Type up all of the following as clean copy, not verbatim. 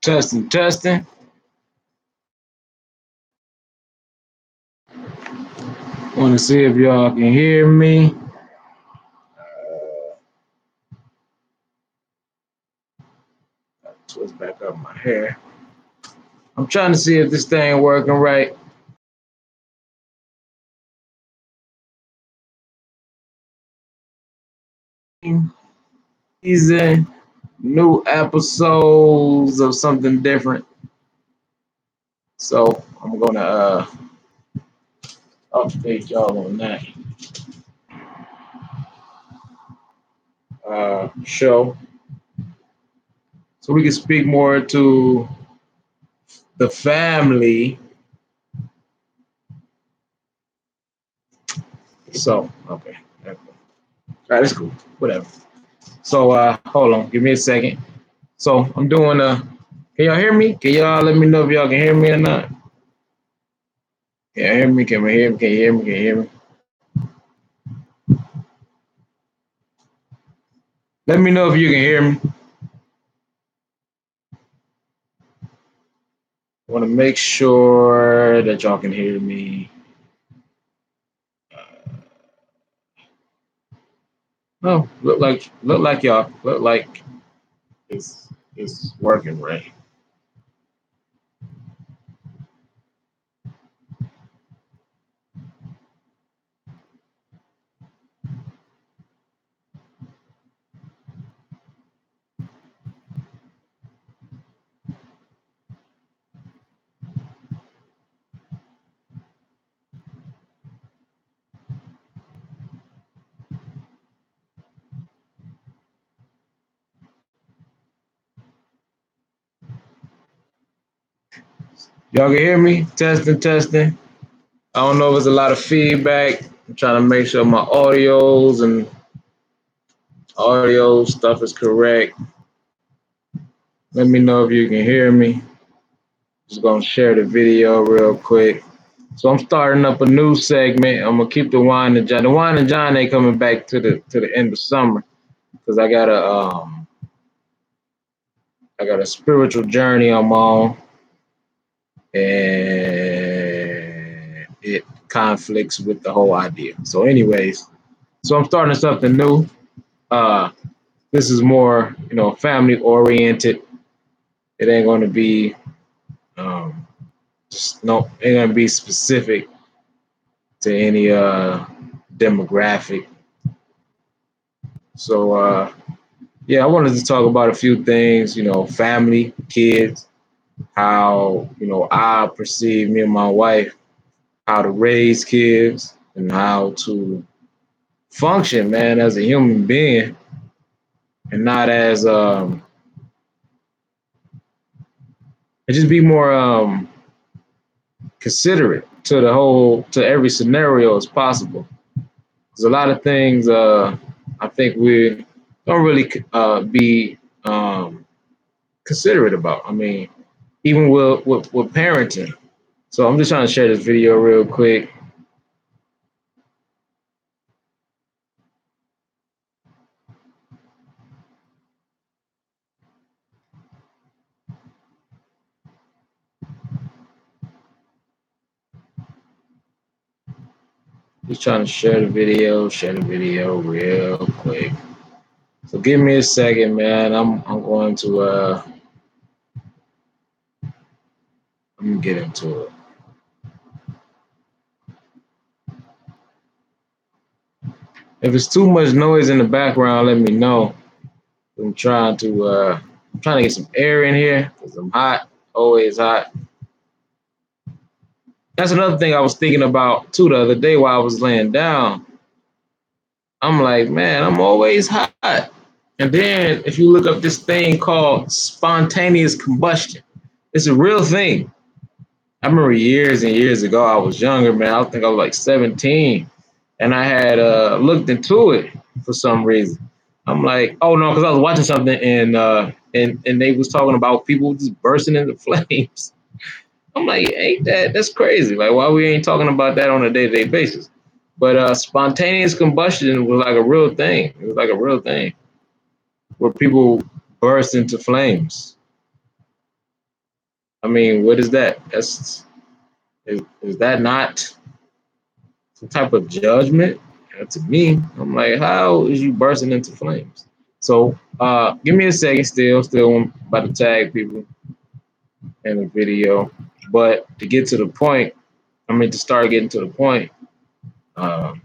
Testing, testing. Want to see if y'all can hear me. Twist back up my hair. I'm trying to see if this thing working right. Season, new episodes of something different. So I'm gonna update y'all on that show, so we can speak more to the family. So okay, all right, that's cool. Whatever. So hold on, give me a second. So I'm doing can y'all hear me? Can y'all let me know if y'all can hear me or not? Can you hear me? Can we hear me? Can you hear me? Can you hear me? Let me know if you can hear me. I want to make sure that y'all can hear me. No, look like y'all look like it's working right. Y'all can hear me? Testing, testing. I don't know if there's a lot of feedback. I'm trying to make sure my audios and audio stuff is correct. Let me know if you can hear me. Just gonna share the video real quick. So I'm starting up a new segment. I'm gonna keep the wine and John. The wine and John ain't coming back to the end of summer because I got a spiritual journey I'm on, and it conflicts with the whole idea. So, anyways, so I'm starting something new. This is more, family oriented. It ain't gonna be ain't gonna be specific to any demographic. So yeah, I wanted to talk about a few things, family, kids, how, I perceive me and my wife, how to raise kids and how to function, man, as a human being and not as and just be more considerate to every scenario as possible. There's a lot of things I think we don't really be considerate about. I mean, even with parenting. So I'm just trying to share this video real quick. Just trying to share the video real quick. So give me a second, man. I'm going to let me get into it. If it's too much noise in the background, let me know. I'm trying to get some air in here because I'm hot, always hot. That's another thing I was thinking about too the other day while I was laying down. I'm like, man, I'm always hot. And then if you look up this thing called spontaneous combustion, it's a real thing. I remember years and years ago, I was younger, man. I think I was like 17. And I had looked into it for some reason. I'm like, oh no, because I was watching something in and they was talking about people just bursting into flames. I'm like, ain't that's crazy? Like, why we ain't talking about that on a day-to-day basis? But spontaneous combustion was like a real thing. It was like a real thing where people burst into flames. I mean, what is that? Is that not some type of judgment? To me, I'm like, how is you bursting into flames? So give me a second. Still about to tag people in the video, but to get to the point, to start getting to the point. Um,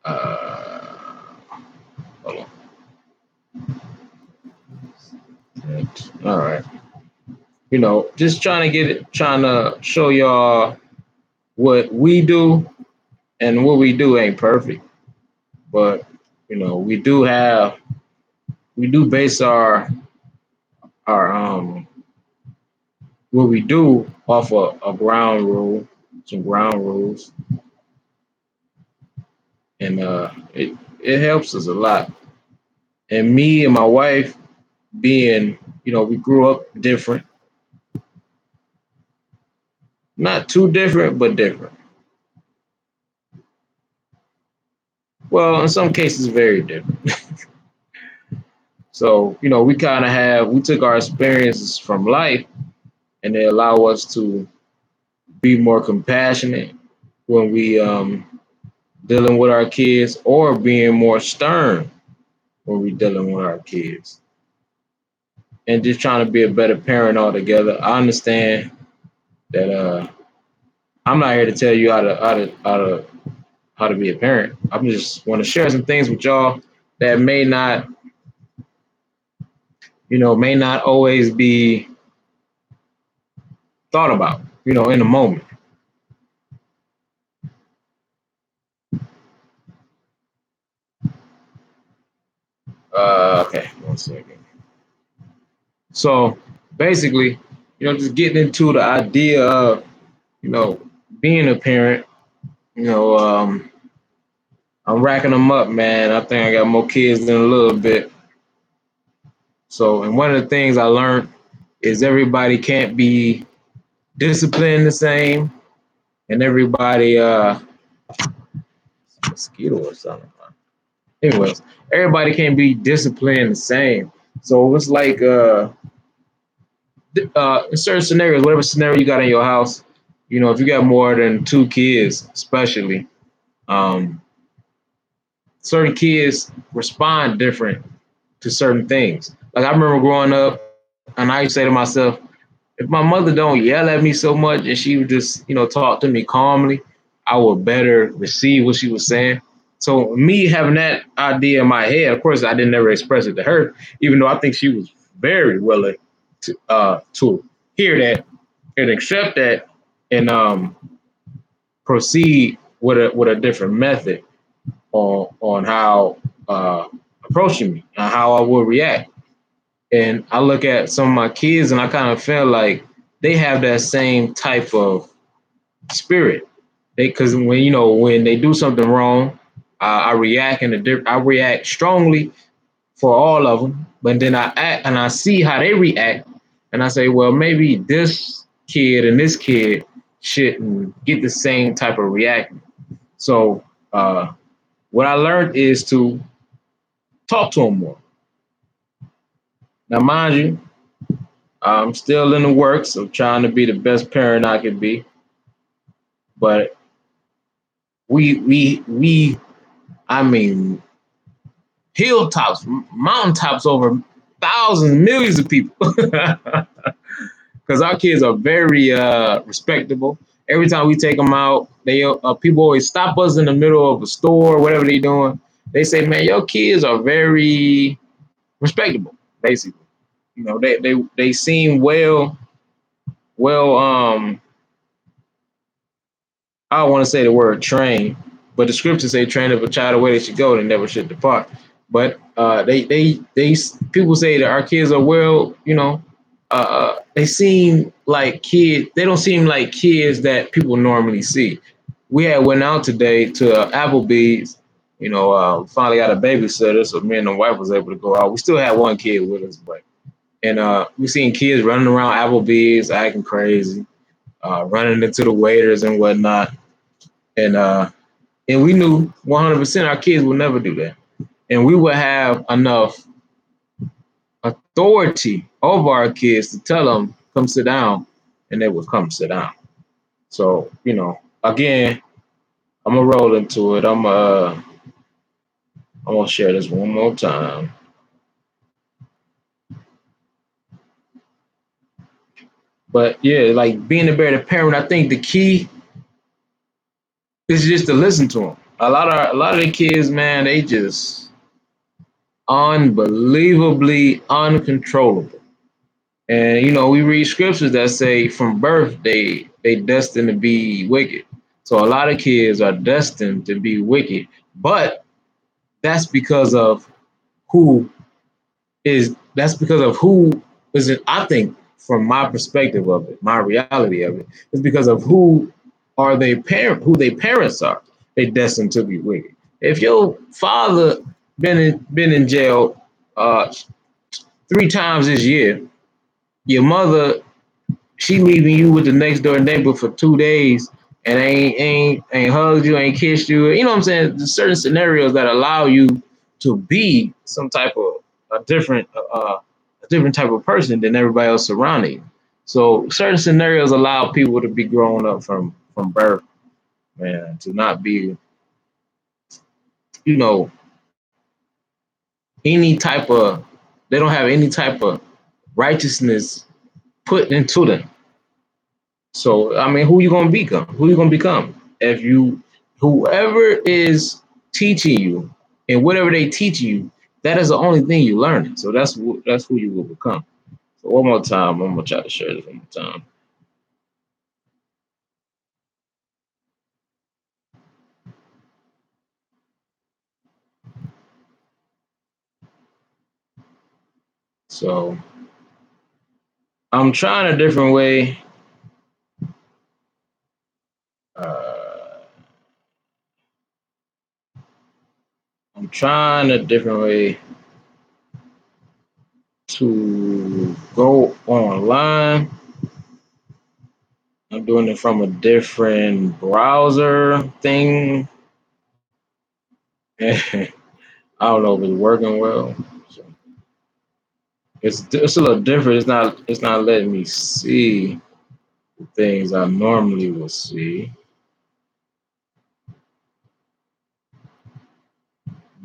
uh, Hold on. All right. Just trying to show y'all what we do, and what we do ain't perfect, but we do base our what we do off a ground rule, some ground rules, and it helps us a lot. And me and my wife being, we grew up different, not too different, but different. Well, in some cases, very different. So, we took our experiences from life, and they allow us to be more compassionate when we dealing with our kids, or being more stern when we dealing with our kids, and just trying to be a better parent altogether. I understand that I'm not here to tell you how to be a parent. I just want to share some things with y'all that may not always be thought about, in the moment. Okay, 1 second. So basically, just getting into the idea of, you know, being a parent. You know, I'm racking them up, man. I think I got more kids than a little bit. So, and one of the things I learned is everybody can't be disciplined the same, and everybody, mosquito or something. Anyways, everybody can't be disciplined the same. So it's like, in certain scenarios, whatever scenario you got in your house, if you got more than two kids, especially, um, certain kids respond different to certain things. Like I remember growing up, and I used to say to myself, if my mother don't yell at me so much and she would just, talk to me calmly, I would better receive what she was saying. So me having that idea in my head, of course, I didn't ever express it to her, even though I think she was very willing to hear that and accept that, and proceed with a different method on how approaching me and how I will react. And I look at some of my kids and I kind of feel like they have that same type of spirit. Because when they do something wrong, I react I react strongly for all of them. But then I act and I see how they react, and I say, well, maybe this kid and this kid shouldn't get the same type of reaction. So what I learned is to talk to them more. Now, mind you, I'm still in the works of trying to be the best parent I can be, but we I mean hilltops, mountaintops over thousands, millions of people, because our kids are very respectable. Every time we take them out, they people always stop us in the middle of a store, whatever they're doing. They say, "Man, your kids are very respectable." Basically, they seem well I don't want to say the word train, but the scriptures say, "Train up a child the way they should go, they never should depart." But they people say that our kids are they seem like kids. They don't seem like kids that people normally see. we had went out today to Applebee's. Finally got a babysitter, so me and the wife was able to go out. We still had one kid with us, but and we seen kids running around Applebee's acting crazy, running into the waiters and whatnot, and and we knew 100% our kids would never do that, and we would have enough authority over our kids to tell them come sit down, and they would come sit down. So again, I'm gonna roll into it. I'm gonna share this one more time. But yeah, like being a better parent, I think the key is just to listen to them. A lot of the kids, man, they just unbelievably uncontrollable. And we read scriptures that say from birth they destined to be wicked. So a lot of kids are destined to be wicked, but that's because of who who is it. I think from my perspective of it, my reality of it, is because of who their parents are. They destined to be wicked. If your father been in jail 3 times this year, your mother, she leaving you with the next door neighbor for 2 days and ain't hugged you, ain't kissed you. You know what I'm saying? There's certain scenarios that allow you to be some type of a different type of person than everybody else surrounding you. So certain scenarios allow people to be grown up from birth, man, to not be, you know, any type of they don't have any type of righteousness put into them. So I mean, who you gonna become? Who you gonna become? If you whoever is teaching you and whatever they teach you, that is the only thing you learn. So that's who you will become. So one more time, I'm gonna try to share this one more time. So I'm trying a different way. Uh, I'm trying a different way to go online. I'm doing it from a different browser thing. I don't know if it's working well. So it's a little different. It's not letting me see the things I normally would see.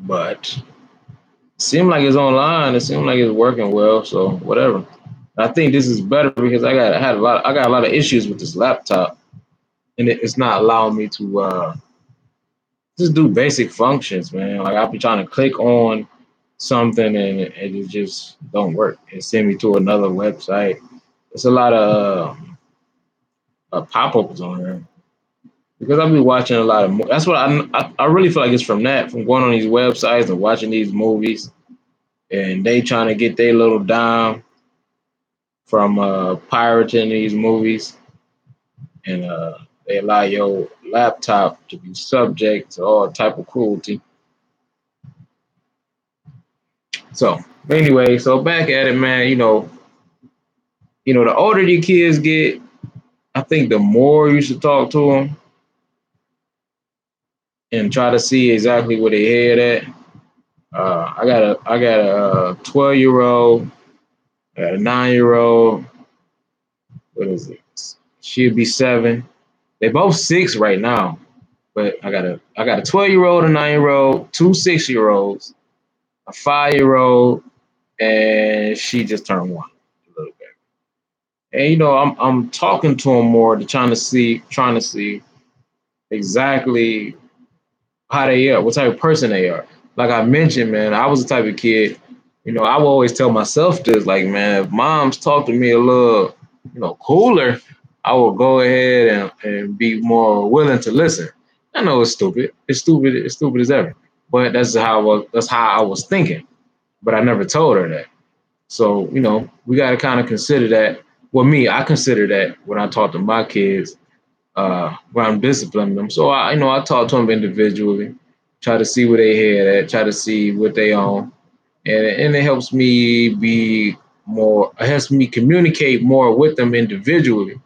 But it seemed like it's online. It seemed like it's working well. So whatever. I think this is better because I got a lot of issues with this laptop, and it's not allowing me to just do basic functions, man. Like I'll be trying to click on something and it just don't work. It send me to another website. It's a lot of pop-ups on there because I'll be watching a lot of. That's what I really feel like it's from that, from going on these websites and watching these movies, and they trying to get their little dime from pirating these movies, and they allow your laptop to be subject to all type of cruelty. So anyway, so back at it, man. The older your kids get, I think the more you should talk to them and try to see exactly where they head at. I got a 12-year-old, I got a 9-year-old. What is it? She'll be 7. They both 6 right now, but I got a 12-year-old, a 9-year-old, 2 6-year-olds, a 5-year-old, and she just turned 1 a little bit. And I'm talking to them more to trying to see exactly how they are, what type of person they are. Like I mentioned, man, I was the type of kid, I would always tell myself this, like, man, if moms talk to me a little, cooler, I will go ahead and be more willing to listen. I know it's stupid. It's stupid as ever. But that's how I was thinking. But I never told her that. So, we gotta kind of consider that. Well, me, I consider that when I talk to my kids, where I'm disciplining them. So I talk to them individually, try to see where they head at, try to see what they own, and it helps me be more. It helps me communicate more with them individually,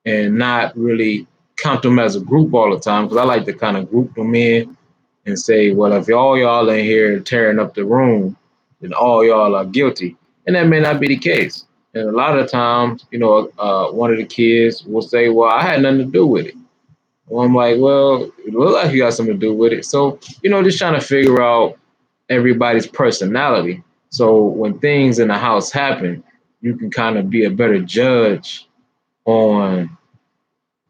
and not really count them as a group all the time, because I like to kind of group them in and say, well, if all y'all in here tearing up the room, then all y'all are guilty. And that may not be the case. And a lot of times, one of the kids will say, well, I had nothing to do with it. Well, I'm like, well, it looks like you got something to do with it. So, just trying to figure out everybody's personality. So when things in the house happen, you can kind of be a better judge on,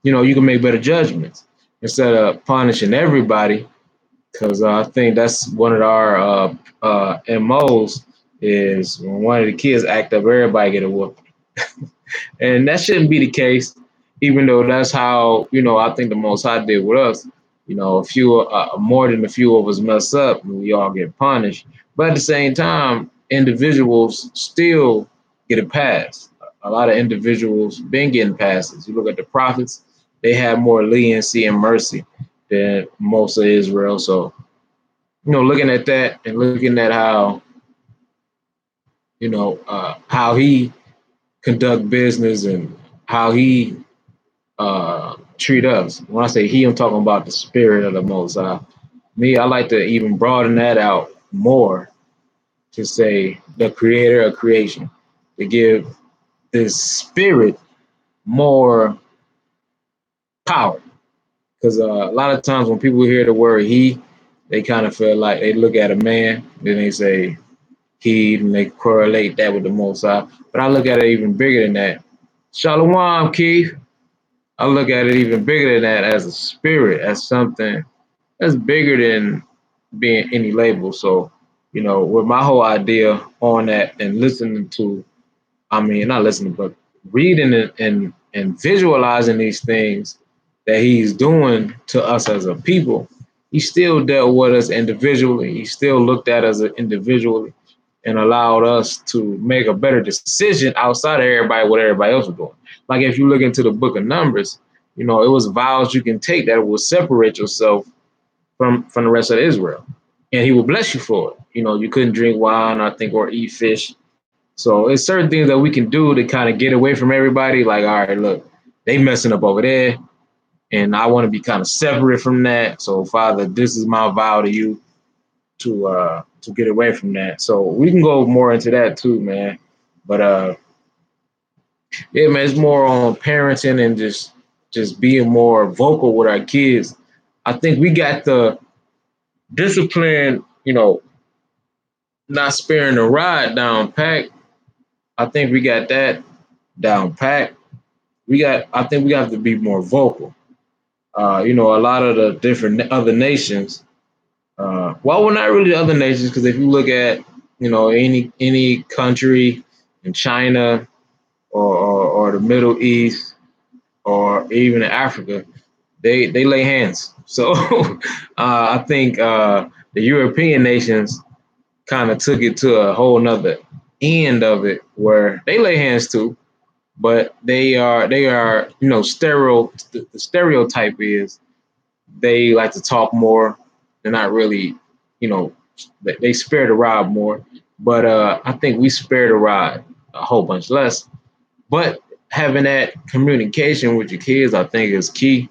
you can make better judgments instead of punishing everybody, because I think that's one of our MOs is when one of the kids act up, everybody get a whoop. And that shouldn't be the case, even though that's how, I think the Most High did with us. A few, more than a few of us mess up, and we all get punished. But at the same time, individuals still get a pass. A lot of individuals been getting passes. You look at the prophets, they had more leniency and mercy than most of Israel. So, looking at that and looking at how, how he conduct business and how he treat us. When I say he, I'm talking about the spirit of the Most High. Me, I like to even broaden that out more to say the creator of creation, to give this spirit more power. Because a lot of times when people hear the word he, they kind of feel like they look at a man, then they say he, and they correlate that with the Most High. But I look at it even bigger than that. Shalom, Keith. I look at it even bigger than that, as a spirit, as something that's bigger than being any label. So, with my whole idea on that and listening to, I mean, not listening, but reading and visualizing these things that he's doing to us as a people, he still dealt with us individually. He still looked at us individually and allowed us to make a better decision outside of everybody, what everybody else was doing. Like if you look into the book of Numbers, it was vows you can take that will separate yourself from the rest of Israel. And he will bless you for it. You couldn't drink wine, I think, or eat fish. So it's certain things that we can do to kind of get away from everybody. Like, all right, look, they messing up over there, and I want to be kind of separate from that. So, Father, this is my vow to you to get away from that. So we can go more into that too, man. But yeah, man, it's more on parenting and just being more vocal with our kids. I think we got the discipline, not sparing the rod down pack. I think we got that down pack. I think we have to be more vocal. A lot of the different other nations, well, we're not really the other nations, because if you look at, any country in China or the Middle East or even in Africa, they lay hands. So I think the European nations kind of took it to a whole nother end of it, where they lay hands too, but they are the stereotype is they like to talk more. They're not really, you know, they spare the rod more. But I think we spare the rod a whole bunch less. But having that communication with your kids, I think, is key,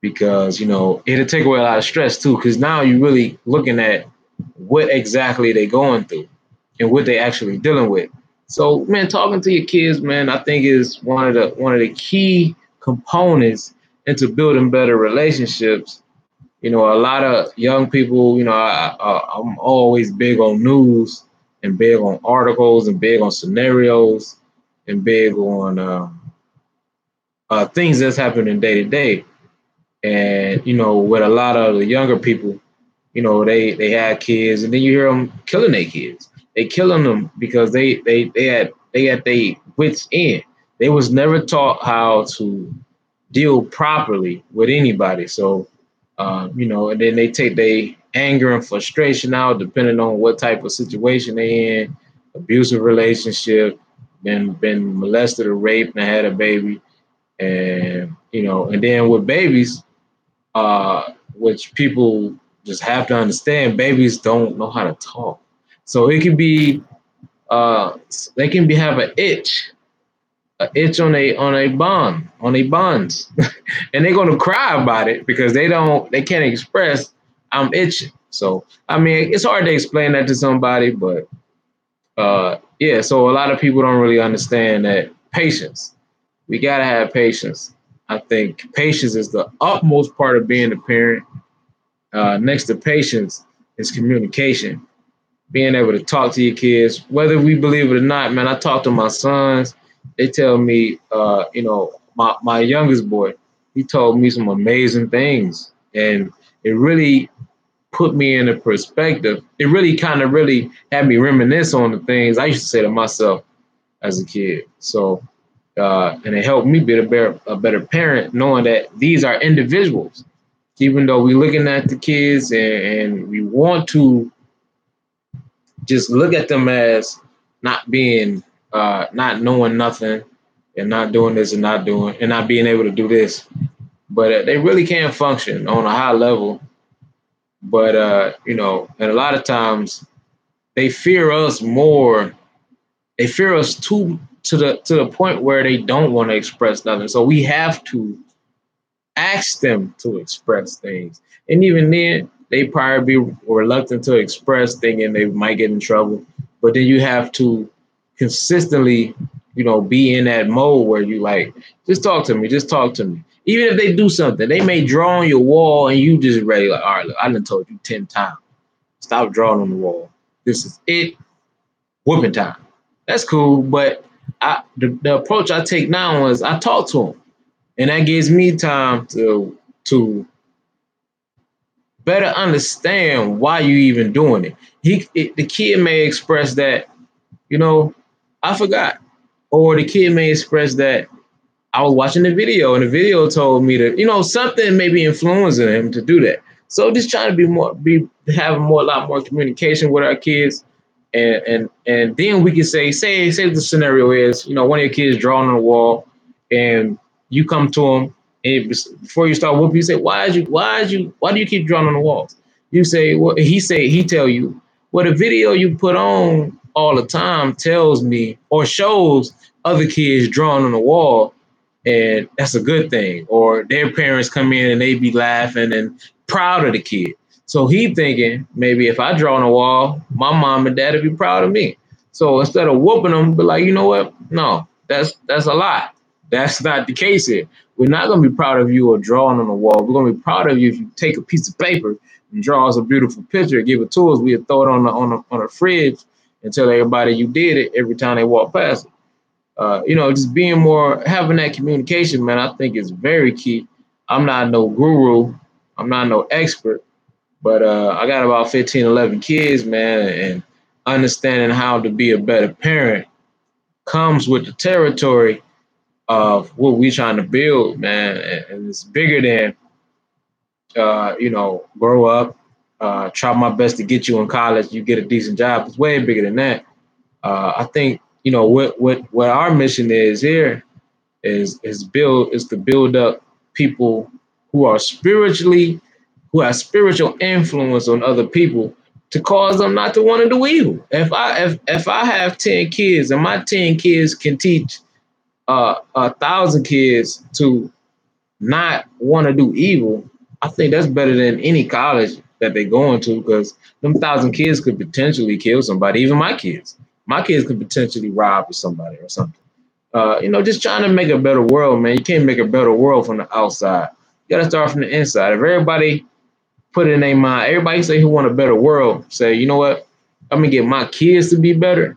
because it'll take away a lot of stress too. Because now you're really looking at what exactly they're going through and what they actually dealing with. So, man, talking to your kids, man, I think is one of the key components into building better relationships. A lot of young people, I'm always big on news and big on articles and big on scenarios and big on things that's happening day to day. And with a lot of the younger people, they had kids, and then you hear them killing their kids. They killing them because they had their wits end. They was never taught how to deal properly with anybody. So, and then they take their anger and frustration out, depending on what type of situation they in, abusive relationship, been molested or raped and had a baby, And and then with babies, which people just have to understand, babies don't know how to talk. So it can be they can be have an itch on a bonds, and they're gonna cry about it because they can't express I'm itching. So I mean, it's hard to explain that to somebody, but yeah. So a lot of people don't really understand that patience. We gotta have patience. I think patience is the utmost part of being a parent. Next to patience is communication, being able to talk to your kids, whether we believe it or not, man. I talk to my sons. They tell me, my youngest boy, he told me some amazing things. And it really put me in a perspective. It really kind of really had me reminisce on the things I used to say to myself as a kid. So, and it helped me be a better parent, knowing that these are individuals. Even though we're looking at the kids and we want to just look at them as not being not knowing nothing and not doing this and not being able to do this, but they really can function on a high level. But and a lot of times they fear us more. They fear us too to the point where they don't want to express nothing, so we have to ask them to express things. And even then, they probably be reluctant to express, thinking they might get in trouble. But then you have to consistently, be in that mode where you like, just talk to me, just talk to me. Even if they do something, they may draw on your wall and you just ready, like, all right, look, I done told you 10 times. Stop drawing on the wall. This is it. Whooping time. That's cool. But the approach I take now is I talk to them, and that gives me time to better understand why you even doing it. The kid may express that, you know, I forgot, or the kid may express that I was watching the video and the video told me to, something may be influencing him to do that. So just trying to have a lot more communication with our kids, and then we can say the scenario is, one of your kids drawing on the wall, and you come to him, and before you start whooping, you say, why do you keep drawing on the walls? You say, well, he tell you, well, the video you put on all the time tells me or shows other kids drawing on the wall, and that's a good thing. Or their parents come in and they be laughing and proud of the kid. So he thinking maybe if I draw on a wall, my mom and dad would be proud of me. So instead of whooping them, be like, you know what? No, that's a lot. That's not the case here. We're not gonna be proud of you or drawing on the wall. We're gonna be proud of you if you take a piece of paper and draw us a beautiful picture, give it to us. We'll throw it on the fridge and tell everybody you did it every time they walk past it. Just being having that communication, man, I think is very key. I'm not no guru. I'm not no expert, but I got about 15, 11 kids, man, and understanding how to be a better parent comes with the territory of what we're trying to build, man. And it's bigger than, grow up, try my best to get you in college, you get a decent job. It's way bigger than that. I think, what our mission is here is to build up people who are who have spiritual influence on other people to cause them not to want to do evil. If I have 10 kids and my 10 kids can teach 1,000 kids to not want to do evil, I think that's better than any college that they're going to, because them 1,000 kids could potentially kill somebody. Even my kids could potentially rob somebody or something. Just trying to make a better world, man. You can't make a better world from the outside. You got to start from the inside. If everybody put it in their mind, everybody say who want a better world, say, you know what? I'm going to get my kids to be better,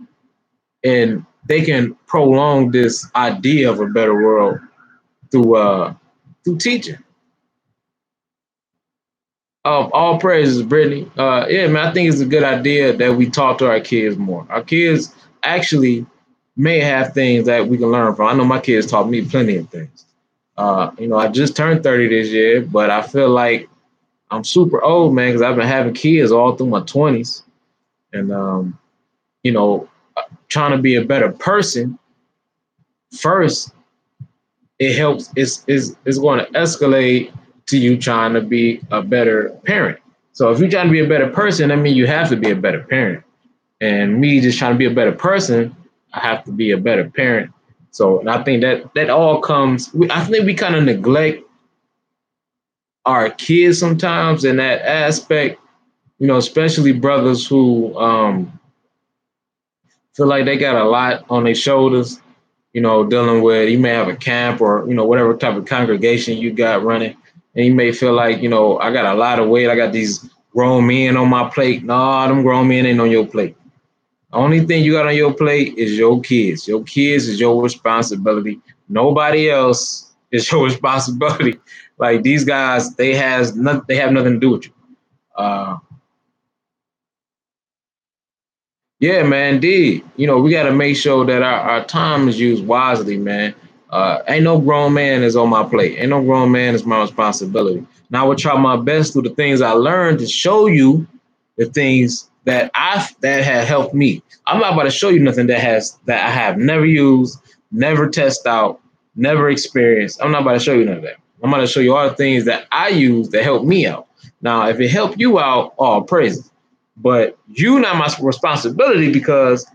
and they can prolong this idea of a better world through teaching. All praises, Brittany. Yeah, man, I think it's a good idea that we talk to our kids more. Our kids actually may have things that we can learn from. I know my kids taught me plenty of things. I just turned 30 this year, but I feel like I'm super old, man, because I've been having kids all through my 20s. And, you know, trying to be a better person first it helps. It's going to escalate to you trying to be a better parent. So if you're trying to be a better person, I mean you have to be a better parent. And me just trying to be a better person, I have to be a better parent. So and I think that all comes. I think we kind of neglect our kids sometimes in that aspect. You know, especially brothers who feel like they got a lot on their shoulders, you know, dealing with, you may have a camp or, you know, whatever type of congregation you got running. And you may feel like, you know, I got a lot of weight. I got these grown men on my plate. No, them grown men ain't on your plate. The only thing you got on your plate is your kids. Your kids is your responsibility. Nobody else is your responsibility. Like these guys, they have nothing to do with you. Uh, Yeah, man, indeed. You know, we got to make sure that our time is used wisely, man. Ain't no grown man is on my plate. Ain't no grown man is my responsibility. Now I will try my best through the things I learned to show you the things that have helped me. I'm not about to show you nothing that I have never used, never tested out, never experienced. I'm not about to show you none of that. I'm about to show you all the things that I use that help me out. Now, if it helped you out, all praise. But you not my responsibility because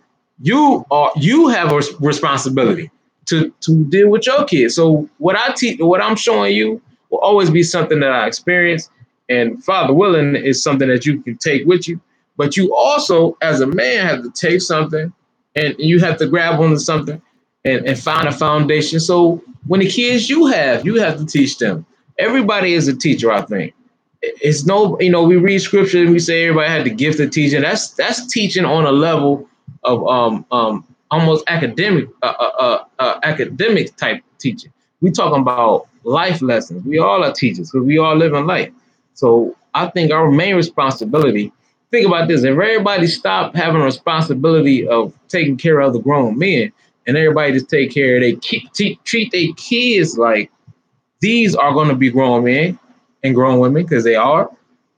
you have a responsibility to deal with your kids. So what I teach, what I'm showing you, will always be something that I experienced, and Father willing is something that you can take with you. But you also, as a man, have to take something, and you have to grab onto something and find a foundation. So when the kids you have to teach them. Everybody is a teacher, I think. It's no, you know, we read scripture and we say everybody had the gift of teaching. That's teaching on a level of almost academic type teaching. We talking about life lessons. We all are teachers because we all live in life. So I think our main responsibility. Think about this: if everybody stopped having a responsibility of taking care of the grown men, and everybody just take care of treat their kids like these are going to be grown men and grown women because they are.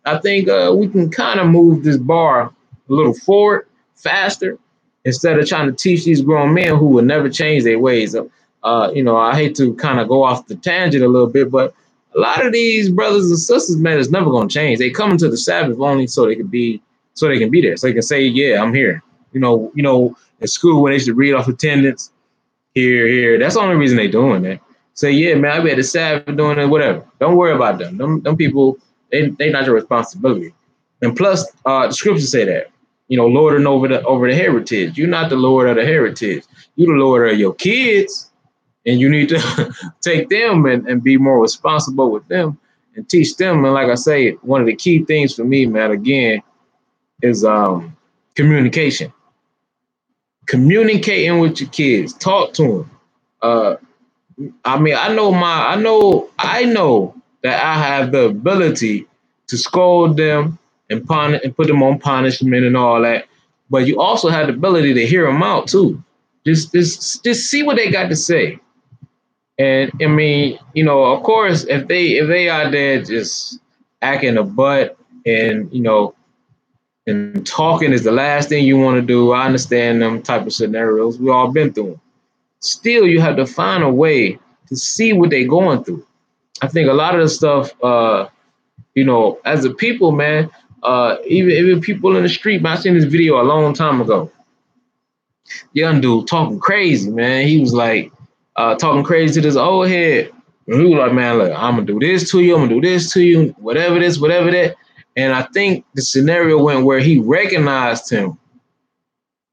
I think we can kind of move this bar a little forward faster instead of trying to teach these grown men who will never change their ways. You know, I hate to kind of go off the tangent a little bit, but a lot of these brothers and sisters, man, is never going to change. They come into the Sabbath only so they can be there, so they can say, "Yeah, I'm here." In school when they should read off attendance, here. That's the only reason they doing that. Say, yeah, man, I be at the Sabbath doing it, whatever. Don't worry about them. Them people, they not your responsibility. And plus, the scriptures say that, you know, lording over the heritage. You're not the lord of the heritage. You're the lord of your kids, and you need to take them and be more responsible with them and teach them. And like I say, one of the key things for me, man, again, is communication. Communicating with your kids. Talk to them. Uh, I mean, I know that I have the ability to scold them and put them on punishment and all that. But you also have the ability to hear them out too. Just see what they got to say. And I mean, you know, of course, if they are there just acting a butt and you know and talking is the last thing you want to do. I understand them type of scenarios. We all been through them. Still, you have to find a way to see what they're going through. I think a lot of the stuff, you know, as a people, man, even people in the street, man, I seen this video a long time ago. Young dude talking crazy, man. He was like talking crazy to this old head. And he was like, man, look, I'm gonna do this to you, I'm gonna do this to you, whatever this, whatever that. And I think the scenario went where he recognized him.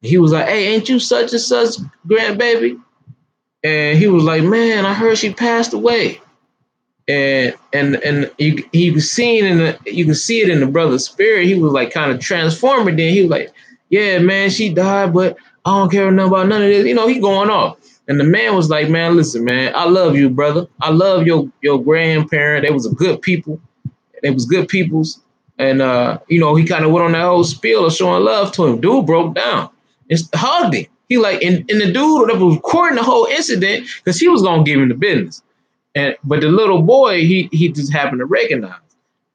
He was like, hey, ain't you such and such grandbaby? And he was like, man, I heard she passed away. And you can see it in the brother's spirit. He was like kind of transforming. Then he was like, yeah, man, she died, but I don't care nothing about none of this. You know, he going off. And the man was like, man, listen, man, I love you, brother. I love your grandparent. They was a good people. They was good peoples. And you know, he kind of went on that whole spiel of showing love to him. Dude broke down and hugged him. He like, and the dude that was recording the whole incident because he was gonna give him the business. And but the little boy, he just happened to recognize,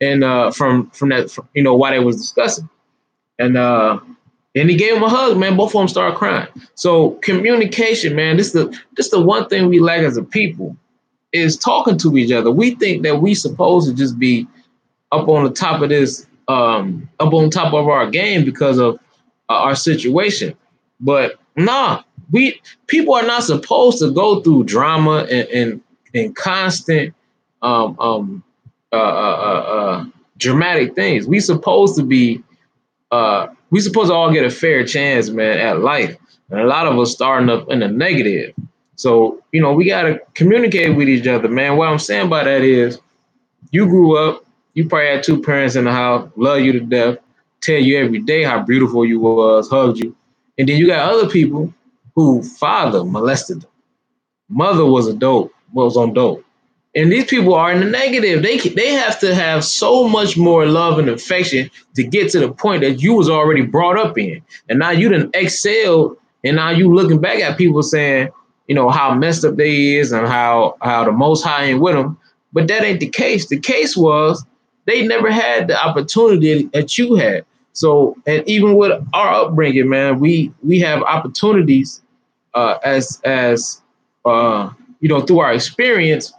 and from that, you know, why they was discussing, and he gave him a hug, man. Both of them started crying. So communication, man, this the one thing we lack as a people. is talking to each other. We think that we supposed to just be up on the top of this, up on top of our game because of our situation. But nah, we people are not supposed to go through drama and constant um, um, dramatic things. We supposed to all get a fair chance, man, at life. And a lot of us starting up in the negative. So, we gotta communicate with each other, man. What I'm saying by that is you grew up, you probably had two parents in the house, love you to death, tell you every day how beautiful you was, hugged you. And then you got other people who father molested them. Mother was on dope. And these people are in the negative. They have to have so much more love and affection to get to the point that you was already brought up in. And now you done excelled, and now you looking back at people saying, how messed up they is and how the most high ain't with them. But that ain't the case. The case was they never had the opportunity that you had. So, and even with our upbringing, man, we have opportunities as through our experience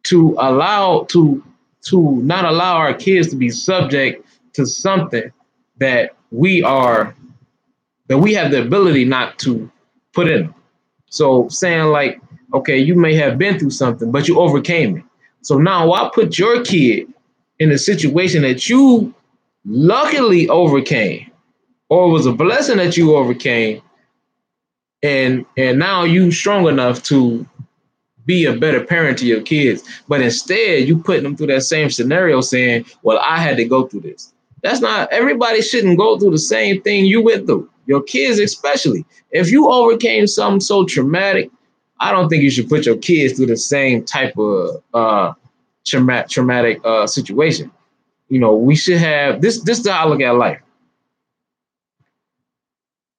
to not allow our kids to be subject to something that we have the ability not to put in them. So saying like, okay, you may have been through something, but you overcame it. So now why put your kid in a situation that you luckily overcame, or it was a blessing that you overcame, and now you strong enough to be a better parent to your kids. But instead, you putting them through that same scenario saying, well, I had to go through this. That's not, everybody shouldn't go through the same thing you went through. Your kids especially. If you overcame something so traumatic, I don't think you should put your kids through the same type of traumatic situation. We should have, this is how I look at life.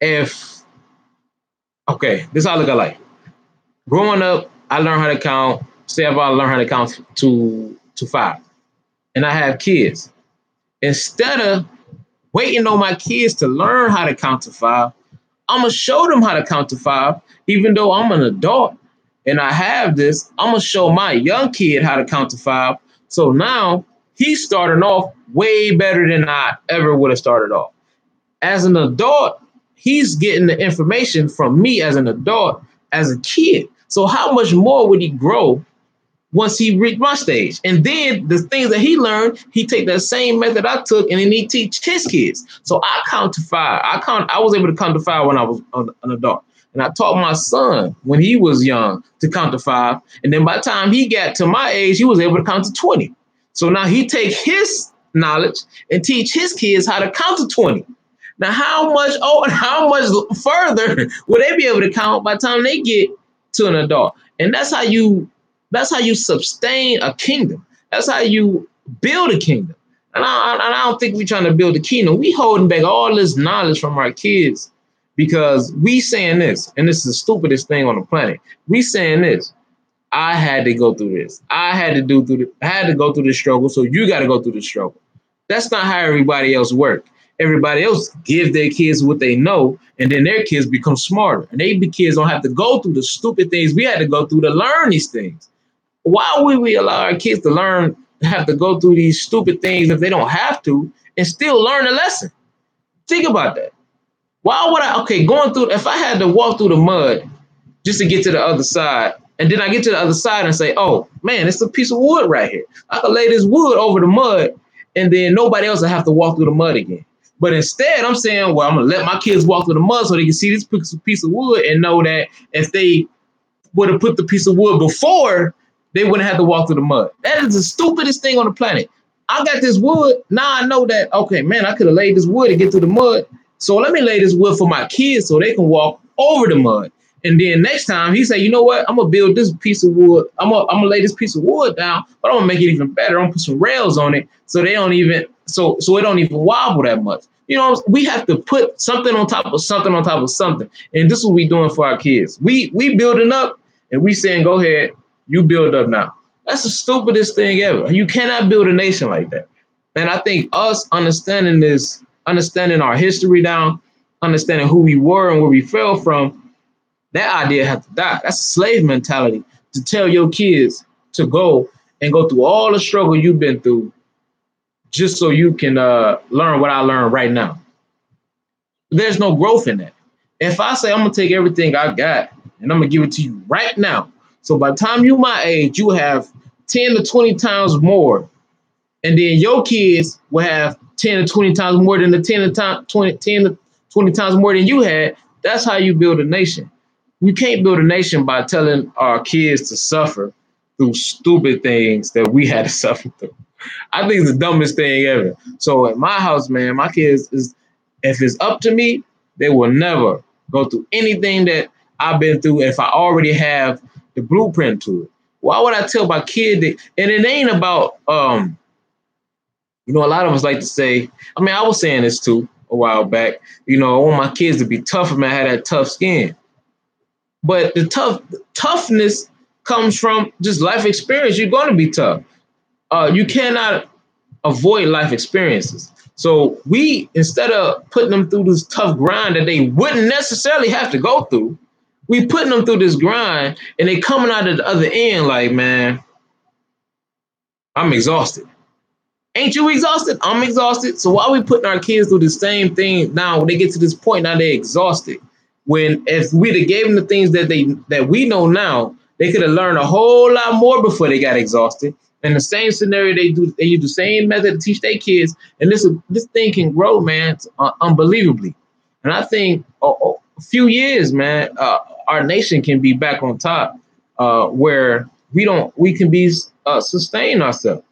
This is how I look at life. Growing up, I learned how to count. Say if I learned how to count to 5, and I have kids. Instead of waiting on my kids to learn how to count to 5, I'm gonna show them how to count to 5. Even though I'm an adult and I have this, I'm gonna show my young kid how to count to 5. So now he's starting off way better than I ever would have started off. As an adult, he's getting the information from me as an adult, as a kid. So how much more would he grow once he reached my stage? And then the things that he learned, he take that same method I took, and then he teach his kids. So I count to 5. I was able to count to 5 when I was an adult. And I taught my son when he was young to count to 5. And then by the time he got to my age, he was able to count to 20. So now he take his knowledge and teach his kids how to count to 20. Now, how much further will they be able to count by the time they get to an adult? And that's how you sustain a kingdom. That's how you build a kingdom. And I don't think we're trying to build a kingdom. We holding back all this knowledge from our kids because we saying this, and this is the stupidest thing on the planet. We saying this. I had to go through this. I had to go through this struggle, so you got to go through the struggle. That's not how everybody else works. Everybody else give their kids what they know, and then their kids become smarter. And kids don't have to go through the stupid things we had to go through to learn these things. Why would we allow our kids to have to go through these stupid things if they don't have to and still learn a lesson? Think about that. Why would if I had to walk through the mud just to get to the other side, and then I get to the other side and say, oh, man, it's a piece of wood right here. I could lay this wood over the mud, and then nobody else will have to walk through the mud again. But instead, I'm saying, well, I'm going to let my kids walk through the mud so they can see this piece of wood and know that if they would have put the piece of wood before, they wouldn't have to walk through the mud. That is the stupidest thing on the planet. I got this wood. Now I know that, okay, man, I could have laid this wood to get through the mud. So let me lay this wood for my kids so they can walk over the mud. And then next time he say, you know what? I'm going to build this piece of wood. I'm going to lay this piece of wood down, but I'm going to make it even better. I'm going to put some rails on it so they don't even, so it don't even wobble that much. We have to put something on top of something on top of something. And this is what we doing for our kids. We building up and we saying, go ahead, you build up now. That's the stupidest thing ever. You cannot build a nation like that. And I think us understanding our history down, understanding who we were and where we fell from, that idea has to die. That's a slave mentality to tell your kids to go through all the struggle you've been through just so you can learn what I learned right now. There's no growth in that. If I say I'm gonna take everything I got and I'm gonna give it to you right now, so by the time you my age, you have 10 to 20 times more, and then your kids will have 10 to 20 times more than the 10 to 20 times more than you had. That's how you build a nation. You can't build a nation by telling our kids to suffer through stupid things that we had to suffer through. I think it's the dumbest thing ever. So at my house, man, my kids is, if it's up to me, they will never go through anything that I've been through if I already have the blueprint to it. Why would I tell my kid that? And it ain't about a lot of us like to say, I mean, I was saying this too a while back, I want my kids to be tough, man, have that tough skin. But the toughness comes from just life experience. You're going to be tough. You cannot avoid life experiences. So we, instead of putting them through this tough grind that they wouldn't necessarily have to go through, we putting them through this grind and they coming out at the other end like, man, I'm exhausted. Ain't you exhausted? I'm exhausted. So why are we putting our kids through the same thing now when they get to this point, now they're exhausted? When if we'd have gave them the things that we know now, they could have learned a whole lot more before they got exhausted. In the same scenario, they use the same method to teach their kids, and this thing can grow, man, unbelievably. And I think a few years, man, our nation can be back on top, where we can be sustain ourselves.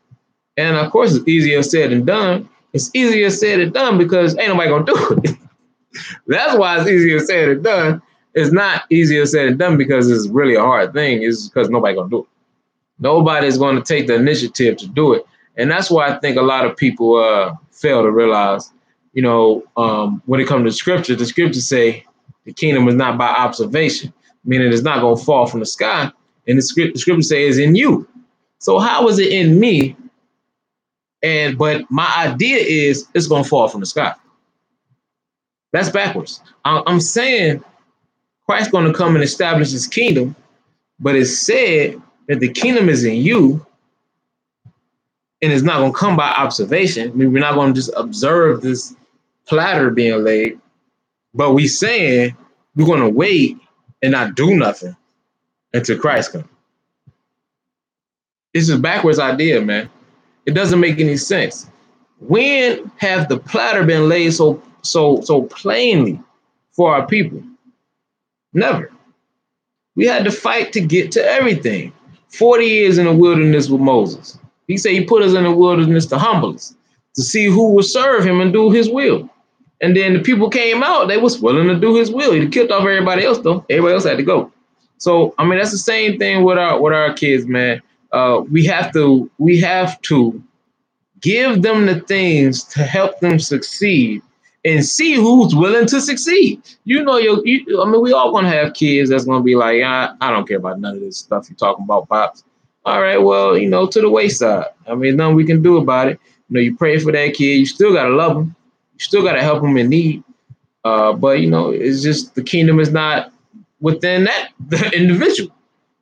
And of course, it's easier said than done. It's easier said than done because ain't nobody gonna do it. That's why it's easier said than done. It's not easier said than done because it's really a hard thing. It's because nobody gonna do it. Nobody's going to take the initiative to do it. And that's why I think a lot of people fail to realize, when it comes to scripture, the scriptures say the kingdom is not by observation, meaning it's not going to fall from the sky. And the scripture says in you. So how is it in me? But my idea is it's going to fall from the sky. That's backwards. I'm saying Christ's going to come and establish his kingdom, but it's said that the kingdom is in you and it's not going to come by observation. I mean, we're not going to just observe this platter being laid, but we saying we're going to wait and not do nothing until Christ comes. It's a backwards idea, man. It doesn't make any sense. When have the platter been laid so plainly for our people? Never. We had to fight to get to everything. 40 years in the wilderness with Moses. He said he put us in the wilderness to humble us, to see who would serve him and do his will. And then the people came out, they was willing to do his will. He killed off everybody else, though. Everybody else had to go. So, I mean, that's the same thing with our kids, man. We have to give them the things to help them succeed and see who's willing to succeed. We all gonna have kids that's gonna be like, I don't care about none of this stuff you're talking about, Pops. All right, well, to the wayside. I mean, nothing we can do about it. You pray for that kid. You still gotta love them. You still gotta help them in need. But it's just the kingdom is not within that the individual.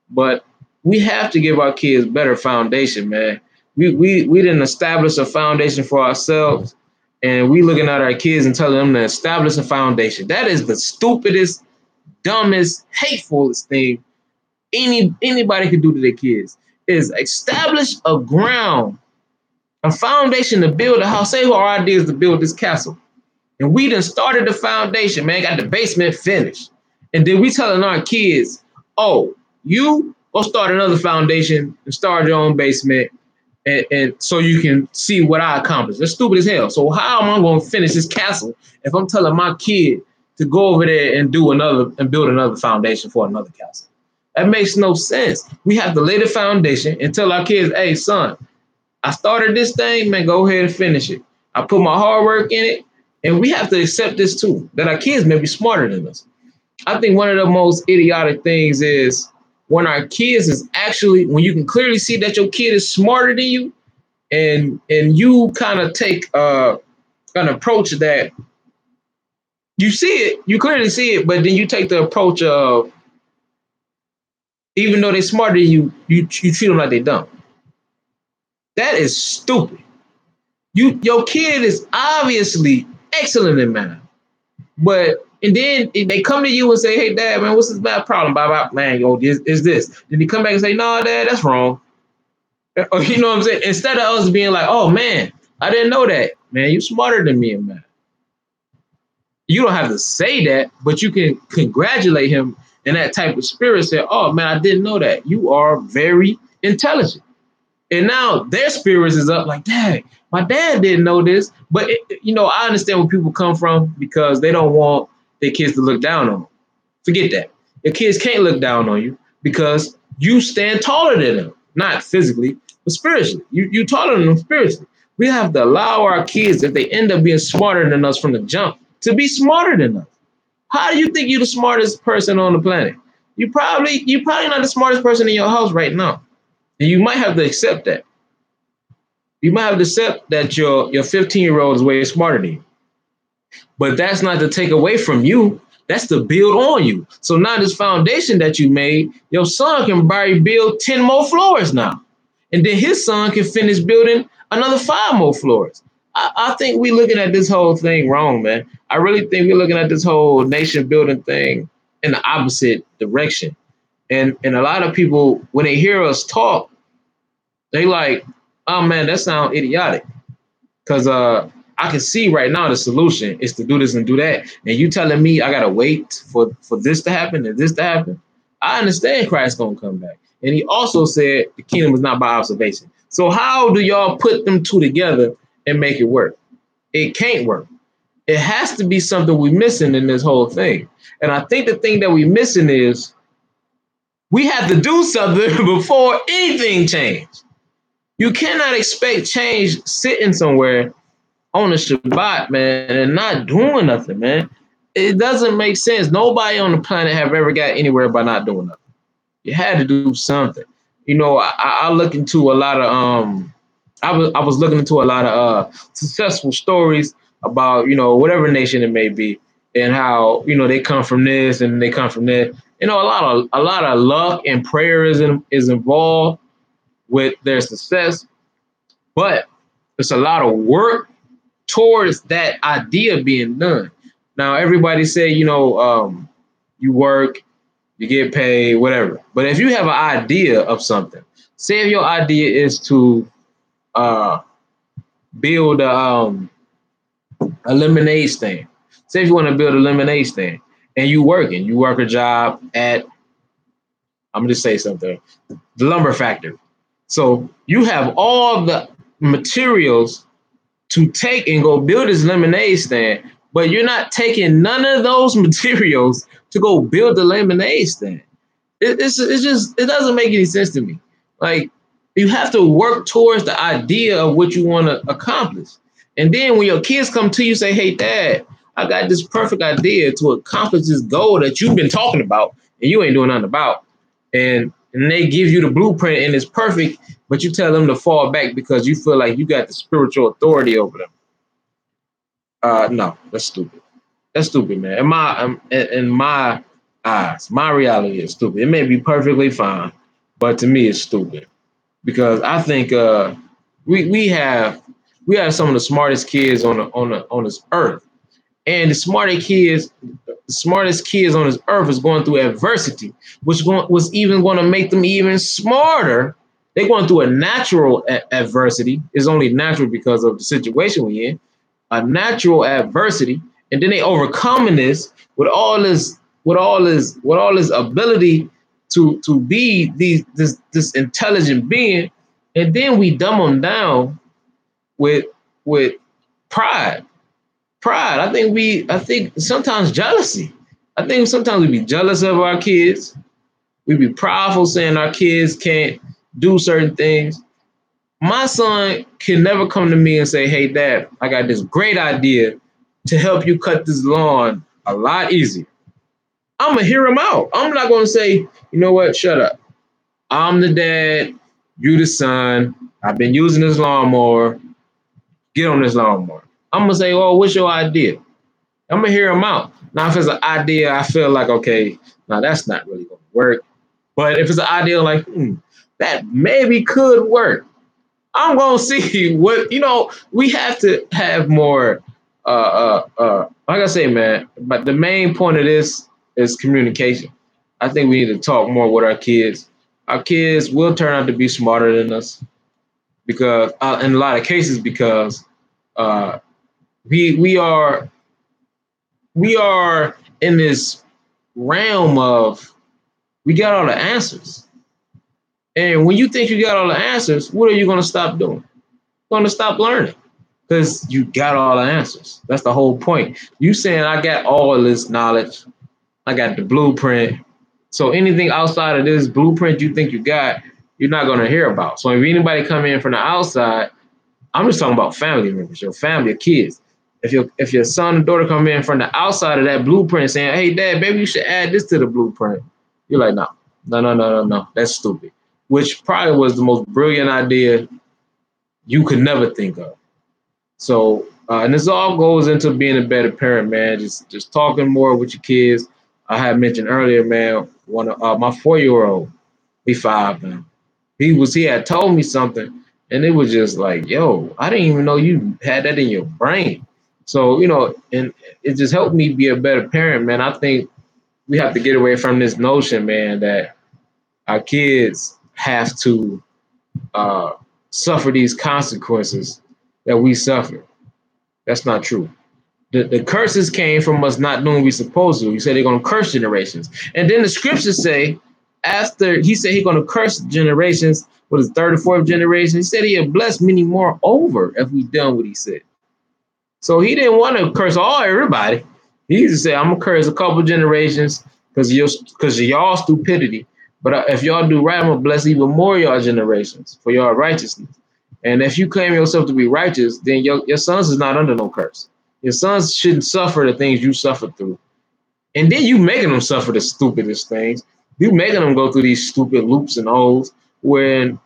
But we have to give our kids better foundation, man. We didn't establish a foundation for ourselves, and we looking at our kids and telling them to establish a foundation. That is the stupidest, dumbest, hatefulest thing anybody could do to their kids, is establish a ground, a foundation to build a house. Say our idea is to build this castle. And we done started the foundation, man, got the basement finished. And then we telling our kids, oh, you go start another foundation and start your own basement. And so you can see what I accomplished. That's stupid as hell. So how am I going to finish this castle if I'm telling my kid to go over there and build another foundation for another castle? That makes no sense. We have to lay the foundation and tell our kids, hey, son, I started this thing, man, go ahead and finish it. I put my hard work in it. And we have to accept this too, that our kids may be smarter than us. I think one of the most idiotic things is when our kids is actually, when you can clearly see that your kid is smarter than you, and you kind of take an approach that you see it, you clearly see it, but then you take the approach of Even though they're smarter than you, you treat them like they dumb. That is stupid. Your kid is obviously excellent in math, but and then they come to you and say, "Hey, Dad, man, what's this math problem?" Blah blah, man, yo, this is this. Then you come back and say, "No, Dad, that's wrong." Or, you know what I'm saying? Instead of us being like, "Oh man, I didn't know that, man. You smarter than me in math." You don't have to say that, but you can congratulate him in that type of spirit. Say, "Oh man, I didn't know that. You are very intelligent." And now their spirits is up like, dang, my dad didn't know this. But, I understand where people come from because they don't want their kids to look down on them. Forget that. Your kids can't look down on you because you stand taller than them, not physically, but spiritually. You taller than them spiritually. We have to allow our kids, if they end up being smarter than us from the jump, to be smarter than us. How do you think you're the smartest person on the planet? You're probably not the smartest person in your house right now. And you might have to accept that. You might have to accept that your 15-year-old is way smarter than you. But that's not to take away from you. That's to build on you. So now this foundation that you made, your son can probably build 10 more floors now. And then his son can finish building another 5 more floors. I think we're looking at this whole thing wrong, man. I really think we're looking at this whole nation building thing in the opposite direction. And a lot of people, when they hear us talk, they like, oh man, that sounds idiotic. Cause I can see right now the solution is to do this and do that. And you telling me I gotta wait for this to happen and this to happen. I understand Christ's gonna come back. And he also said the kingdom is not by observation. So how do y'all put them two together and make it work? It can't work. It has to be something we're missing in this whole thing. And I think the thing that we're missing is we have to do something before anything changes. You cannot expect change sitting somewhere on a Shabbat, man, and not doing nothing, man. It doesn't make sense. Nobody on the planet have ever got anywhere by not doing nothing. You had to do something. I look into a lot of I was looking into a lot of successful stories about whatever nation it may be, and how they come from this and they come from that. A lot of luck and prayer is involved with their success, but it's a lot of work towards that idea being done. Now, everybody say, you work, you get paid, whatever. But if you have an idea of something, say if your idea is to build a lemonade stand. Say if you want to build a lemonade stand and you work a job at, I'm going to say something, the lumber factory. So you have all the materials to take and go build this lemonade stand, but you're not taking none of those materials to go build the lemonade stand. It doesn't make any sense to me. Like, you have to work towards the idea of what you want to accomplish. And then when your kids come to you say, hey, Dad, I got this perfect idea to accomplish this goal that you've been talking about and you ain't doing nothing about. And they give you the blueprint and it's perfect, but you tell them to fall back because you feel like you got the spiritual authority over them. No, that's stupid. That's stupid, man. In my eyes, my reality is stupid. It may be perfectly fine, but to me, it's stupid because I think we have some of the smartest kids on this earth, and the smartest kids on this earth is going through adversity, which was even going to make them even smarter. They're going through a natural adversity. It's only natural because of the situation we're in, a natural adversity, and then they overcoming this with all this ability to be this intelligent being, and then we dumb them down with pride. Pride. I think sometimes jealousy. I think sometimes we be jealous of our kids. We be prideful saying our kids can't do certain things. My son can never come to me and say, hey, Dad, I got this great idea to help you cut this lawn a lot easier. I'm going to hear him out. I'm not going to say, you know what, shut up. I'm the dad, you the son. I've been using this lawnmower. Get on this lawnmower. I'm going to say, oh, what's your idea? I'm going to hear him out. Now, if it's an idea, I feel like, okay, now that's not really going to work. But if it's an idea like, that maybe could work, I'm gonna see what we have to have more. Like I say, man. But the main point of this is communication. I think we need to talk more with our kids. Our kids will turn out to be smarter than us because, in a lot of cases, because uh, we we are in this realm of we got all the answers. And when you think you got all the answers, what are you going to stop doing? You're going to stop learning because you got all the answers. That's the whole point. You saying I got all this knowledge, I got the blueprint. So anything outside of this blueprint you think you got, you're not going to hear about. So if anybody come in from the outside, I'm just talking about family members, your family, your kids. If your son and daughter come in from the outside of that blueprint saying, "Hey, Dad, maybe you should add this to the blueprint," you're like, "No, no, no, no, no, no. That's stupid." Which probably was the most brilliant idea you could never think of. So, and this all goes into being a better parent, man. Just talking more with your kids. I had mentioned earlier, man. One of my 4-year-old, he 5 now. He had told me something, and it was just like, yo, I didn't even know you had that in your brain. So and it just helped me be a better parent, man. I think we have to get away from this notion, man, that our kids have to uh, suffer these consequences that we suffer. That's not true. The curses came from us not doing what we're supposed to. He said they're going to curse generations. And then the scriptures say, after he said he's going to curse generations, what is third or fourth generation? He said he'll bless many more over if we done what he said. So he didn't want to curse everybody. He just said, I'm going to curse a couple generations because of y'all stupidity. But if y'all do right, I'm going to bless even more y'all generations for y'all righteousness. And if you claim yourself to be righteous, then your sons is not under no curse. Your sons shouldn't suffer the things you suffered through. And then you making them suffer the stupidest things. You making them go through these stupid loops and holes when,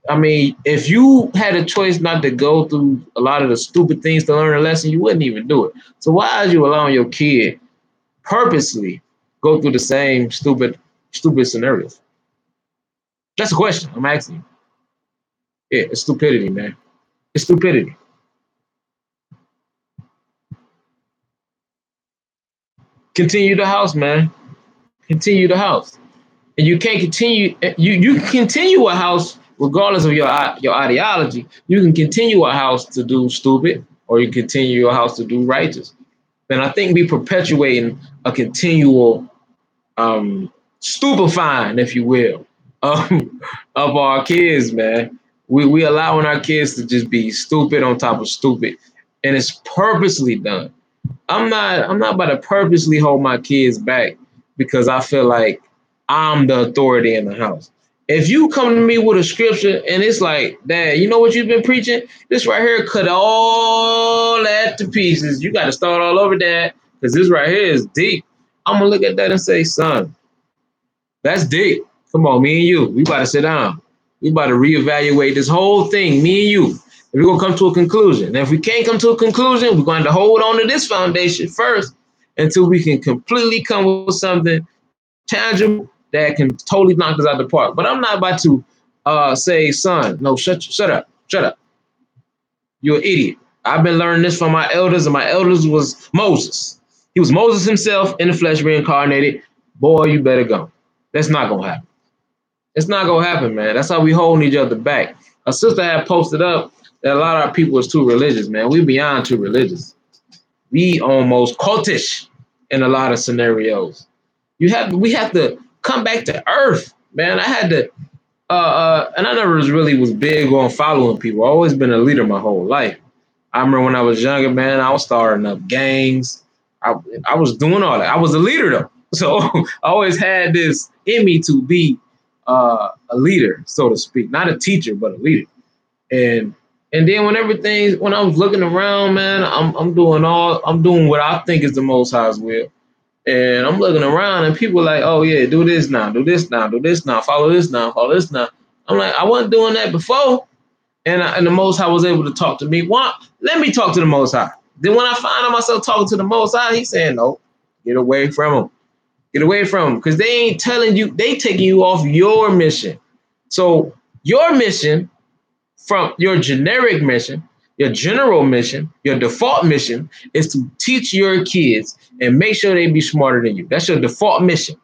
I mean, if you had a choice not to go through a lot of the stupid things to learn a lesson, you wouldn't even do it. So why are you allowing your kid purposely go through the same stupid scenarios? That's a question I'm asking you. Yeah, it's stupidity, man. It's stupidity. Continue the house, man. Continue the house. And you can't continue. You can continue a house regardless of your ideology. You can continue a house to do stupid, or you continue a house to do righteous. And I think we perpetuating a continual stupefying, if you will, of our kids, man. We allowing our kids to just be stupid on top of stupid, and it's purposely done. I'm not about to purposely hold my kids back because I feel like I'm the authority in the house. If you come to me with a scripture and it's like, Dad, you know what you've been preaching? This right here cut all that to pieces. You got to start all over, Dad, because this right here is deep. I'm gonna look at that and say, son, that's deep. Come on, me and you. We about to sit down. We about to reevaluate this whole thing, me and you. And we're gonna come to a conclusion. And if we can't come to a conclusion, we're going to hold on to this foundation first until we can completely come with something tangible that can totally knock us out of the park. But I'm not about to say, son, no, shut up. You're an idiot. I've been learning this from my elders, and my elders was Moses. He was Moses himself in the flesh reincarnated. Boy, you better go. That's not gonna happen. It's not gonna happen, man. That's how we holding each other back. A sister had posted up that a lot of our people is too religious, man. We beyond too religious. We almost cultish in a lot of scenarios. We have to come back to earth, man. I had to and I never was big on following people. I've always been a leader my whole life. I remember when I was younger, man, I was starting up gangs. I was doing all that. I was a leader though. So I always had this in me to be a leader, so to speak. Not a teacher, but a leader. And then when I was looking around, man, I'm doing what I think is the Most High's will. And I'm looking around and people are like, oh yeah, do this now, do this now, do this now, follow this now, follow this now. I'm like, I wasn't doing that before. And the Most High was able to talk to me. Why? Let me talk to the Most High. Then when I find myself talking to the Most High, he's saying, no, get away from him. Get away from them because they ain't telling you, they taking you off your mission. So your mission from your generic mission, your general mission, your default mission is to teach your kids and make sure they be smarter than you. That's your default mission.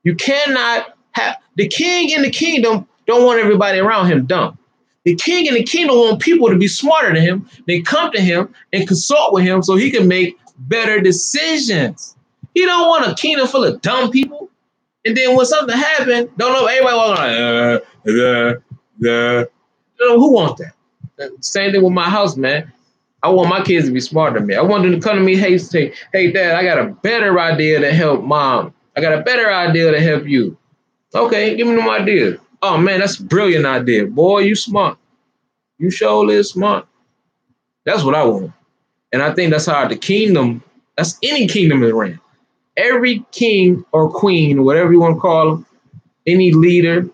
You cannot have the king in the kingdom don't want everybody around him dumb. The king in the kingdom want people to be smarter than him. They come to him and consult with him so he can make better decisions. He don't want a kingdom full of dumb people. And then when something happens, don't know everybody walking like, who wants that? Same thing with my house, man. I want my kids to be smarter than me. I want them to come to me, hey, say, hey, dad, I got a better idea to help mom. I got a better idea to help you. Okay, give me them ideas. Oh man, that's a brilliant idea. Boy, you smart. You sure is smart. That's what I want. And I think that's how the kingdom, that's any kingdom is ran. Every king or queen, whatever you want to call them, any leader,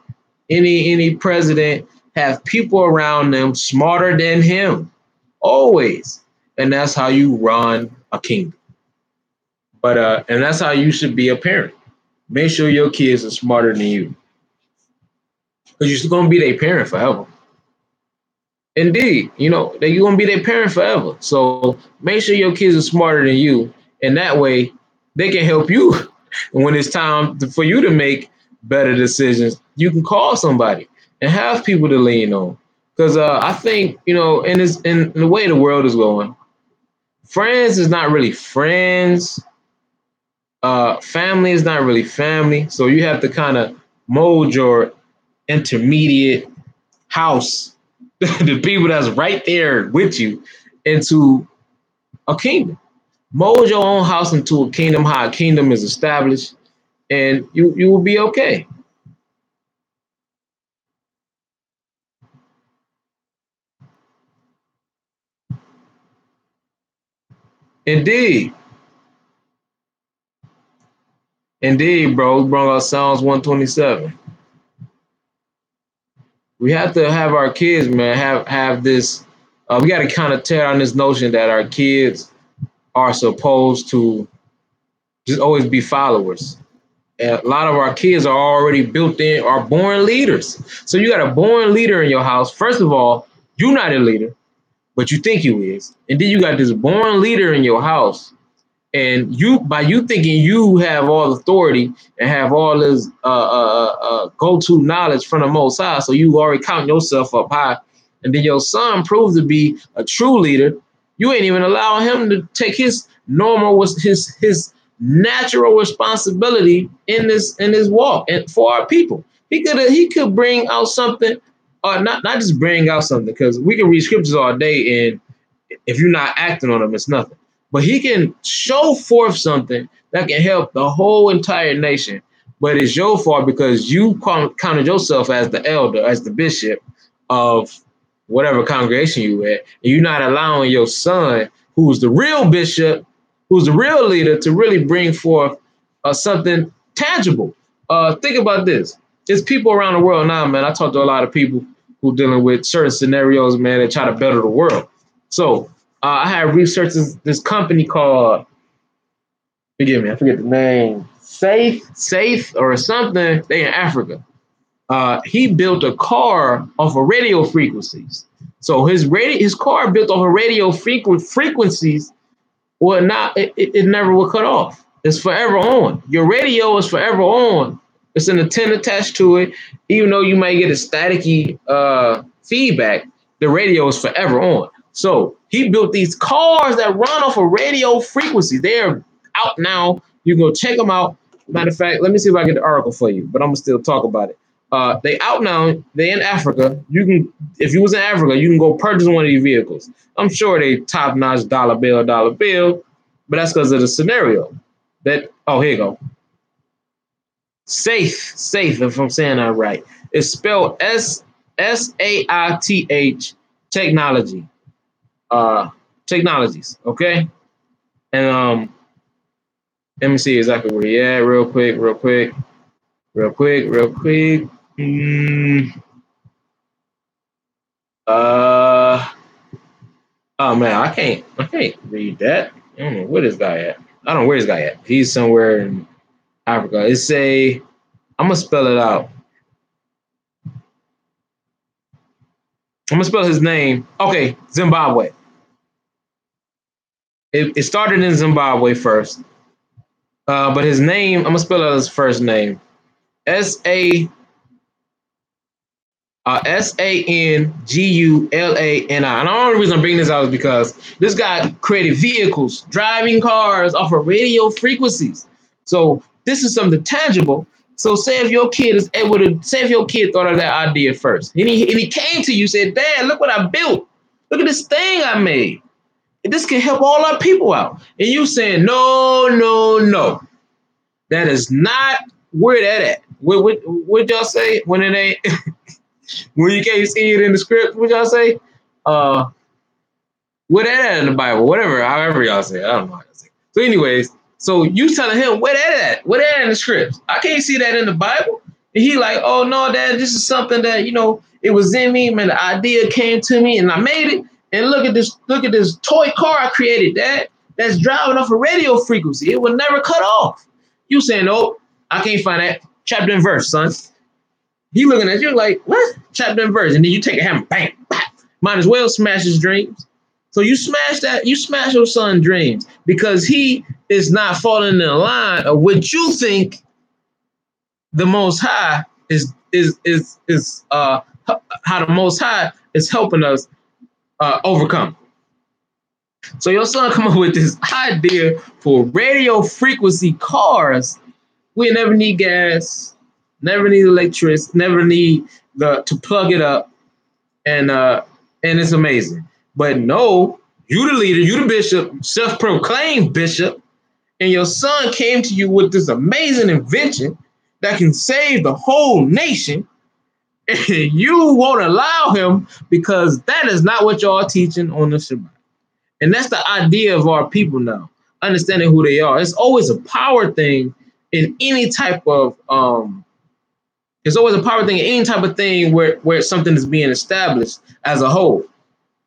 any president, have people around them smarter than him. Always. And that's how you run a kingdom. But and that's how you should be a parent. Make sure your kids are smarter than you. Because you're still gonna be their parent forever. Indeed, that you're gonna be their parent forever. So make sure your kids are smarter than you, and that way they can help you. And when it's time for you to make better decisions, you can call somebody and have people to lean on. Because I think in the way the world is going, friends is not really friends. Family is not really family. So you have to kind of mold your intermediate house, the people that's right there with you, into a kingdom. Mold your own house into a kingdom, how a kingdom is established, and you will be okay. Indeed. Indeed, bro. We brought out Psalms 127. We have to have our kids, man, have this. We got to kind of tear down this notion that our kids are supposed to just always be followers. And a lot of our kids are already built in, are born leaders. So you got a born leader in your house. First of all, you're not a leader, but you think you is. And then you got this born leader in your house. And by you thinking you have all authority and have all this go-to knowledge from the Most High, so you already count yourself up high, and then your son proves to be a true leader, you ain't even allowing him to take his his natural responsibility in this walk and for our people. He could bring out something, or not just bring out something, because we can read scriptures all day, and if you're not acting on them, it's nothing. But he can show forth something that can help the whole entire nation. But it's your fault because you counted yourself as the elder, as the bishop of whatever congregation you at, and you're not allowing your son, who's the real bishop, who's the real leader, to really bring forth something tangible. Think about this. There's people around the world now, man. I talk to a lot of people who dealing with certain scenarios, man, that try to better the world. So I had researched this company called, forgive me, I forget the name, Safe or something. They in Africa. He built a car off of radio frequencies. So his car built off of radio frequencies will not, it never will cut off. It's forever on. Your radio is forever on. It's an antenna attached to it. Even though you might get a staticky feedback, the radio is forever on. So he built these cars that run off of radio frequency. They're out now. You can go check them out. Matter of fact, let me see if I get the article for you, but I'm gonna still talk about it. They out now. They in Africa. You can, if you was in Africa, you can go purchase one of these vehicles. I'm sure they top notch dollar bill, but that's because of the scenario. Here you go. Safe. If I'm saying that right, it's spelled SAITH technology. Technologies. Okay, and let me see exactly where he at. Real quick. Mm, uh. Oh man, I can't read that. I don't know where this guy at. I don't know where this guy at. He's somewhere in. Africa. It's a. I'm gonna spell it out. I'm gonna spell his name. Okay, Zimbabwe. It started in Zimbabwe first, but his name. I'm gonna spell out his first name. S-A Sangulani. And the only reason I'm bringing this out is because this guy created vehicles, driving cars off of radio frequencies. So this is something tangible. So say if your kid is able to, say if your kid thought of that idea first, and he came to you, said, "Dad, look what I built. Look at this thing I made. This can help all our people out." And you saying, "No, no, no, that is not where that at." What y'all say when it ain't? When you can't see it in the script, what y'all say? Uh, where that at in the Bible? Whatever, however y'all say it. I don't know how to say it. So, anyways, so you telling him where that at? Where that in the scripts? I can't see that in the Bible. And he like, "Oh no, Dad, this is something that it was in me, man. The idea came to me, and I made it. And look at this toy car I created, Dad. That's driving off a radio frequency. It will never cut off." You saying, "Nope, I can't find that chapter and verse, son." He looking at you like, "What?" Chapter and verse. And then you take a hammer, bang, bang. Might as well smash his dreams. So you smash your son's dreams because he is not falling in the line of what you think the Most High is how the Most High is helping us overcome. So your son come up with this idea for radio frequency cars. We never need gas, never need electricity, never need to plug it up, and it's amazing. But no, you the leader, you the bishop, self-proclaimed bishop, and your son came to you with this amazing invention that can save the whole nation, and you won't allow him because that is not what y'all are teaching on the Shabbat. And that's the idea of our people now, understanding who they are. It's always a power thing in any type of it's always a power thing in any type of thing where something is being established as a whole.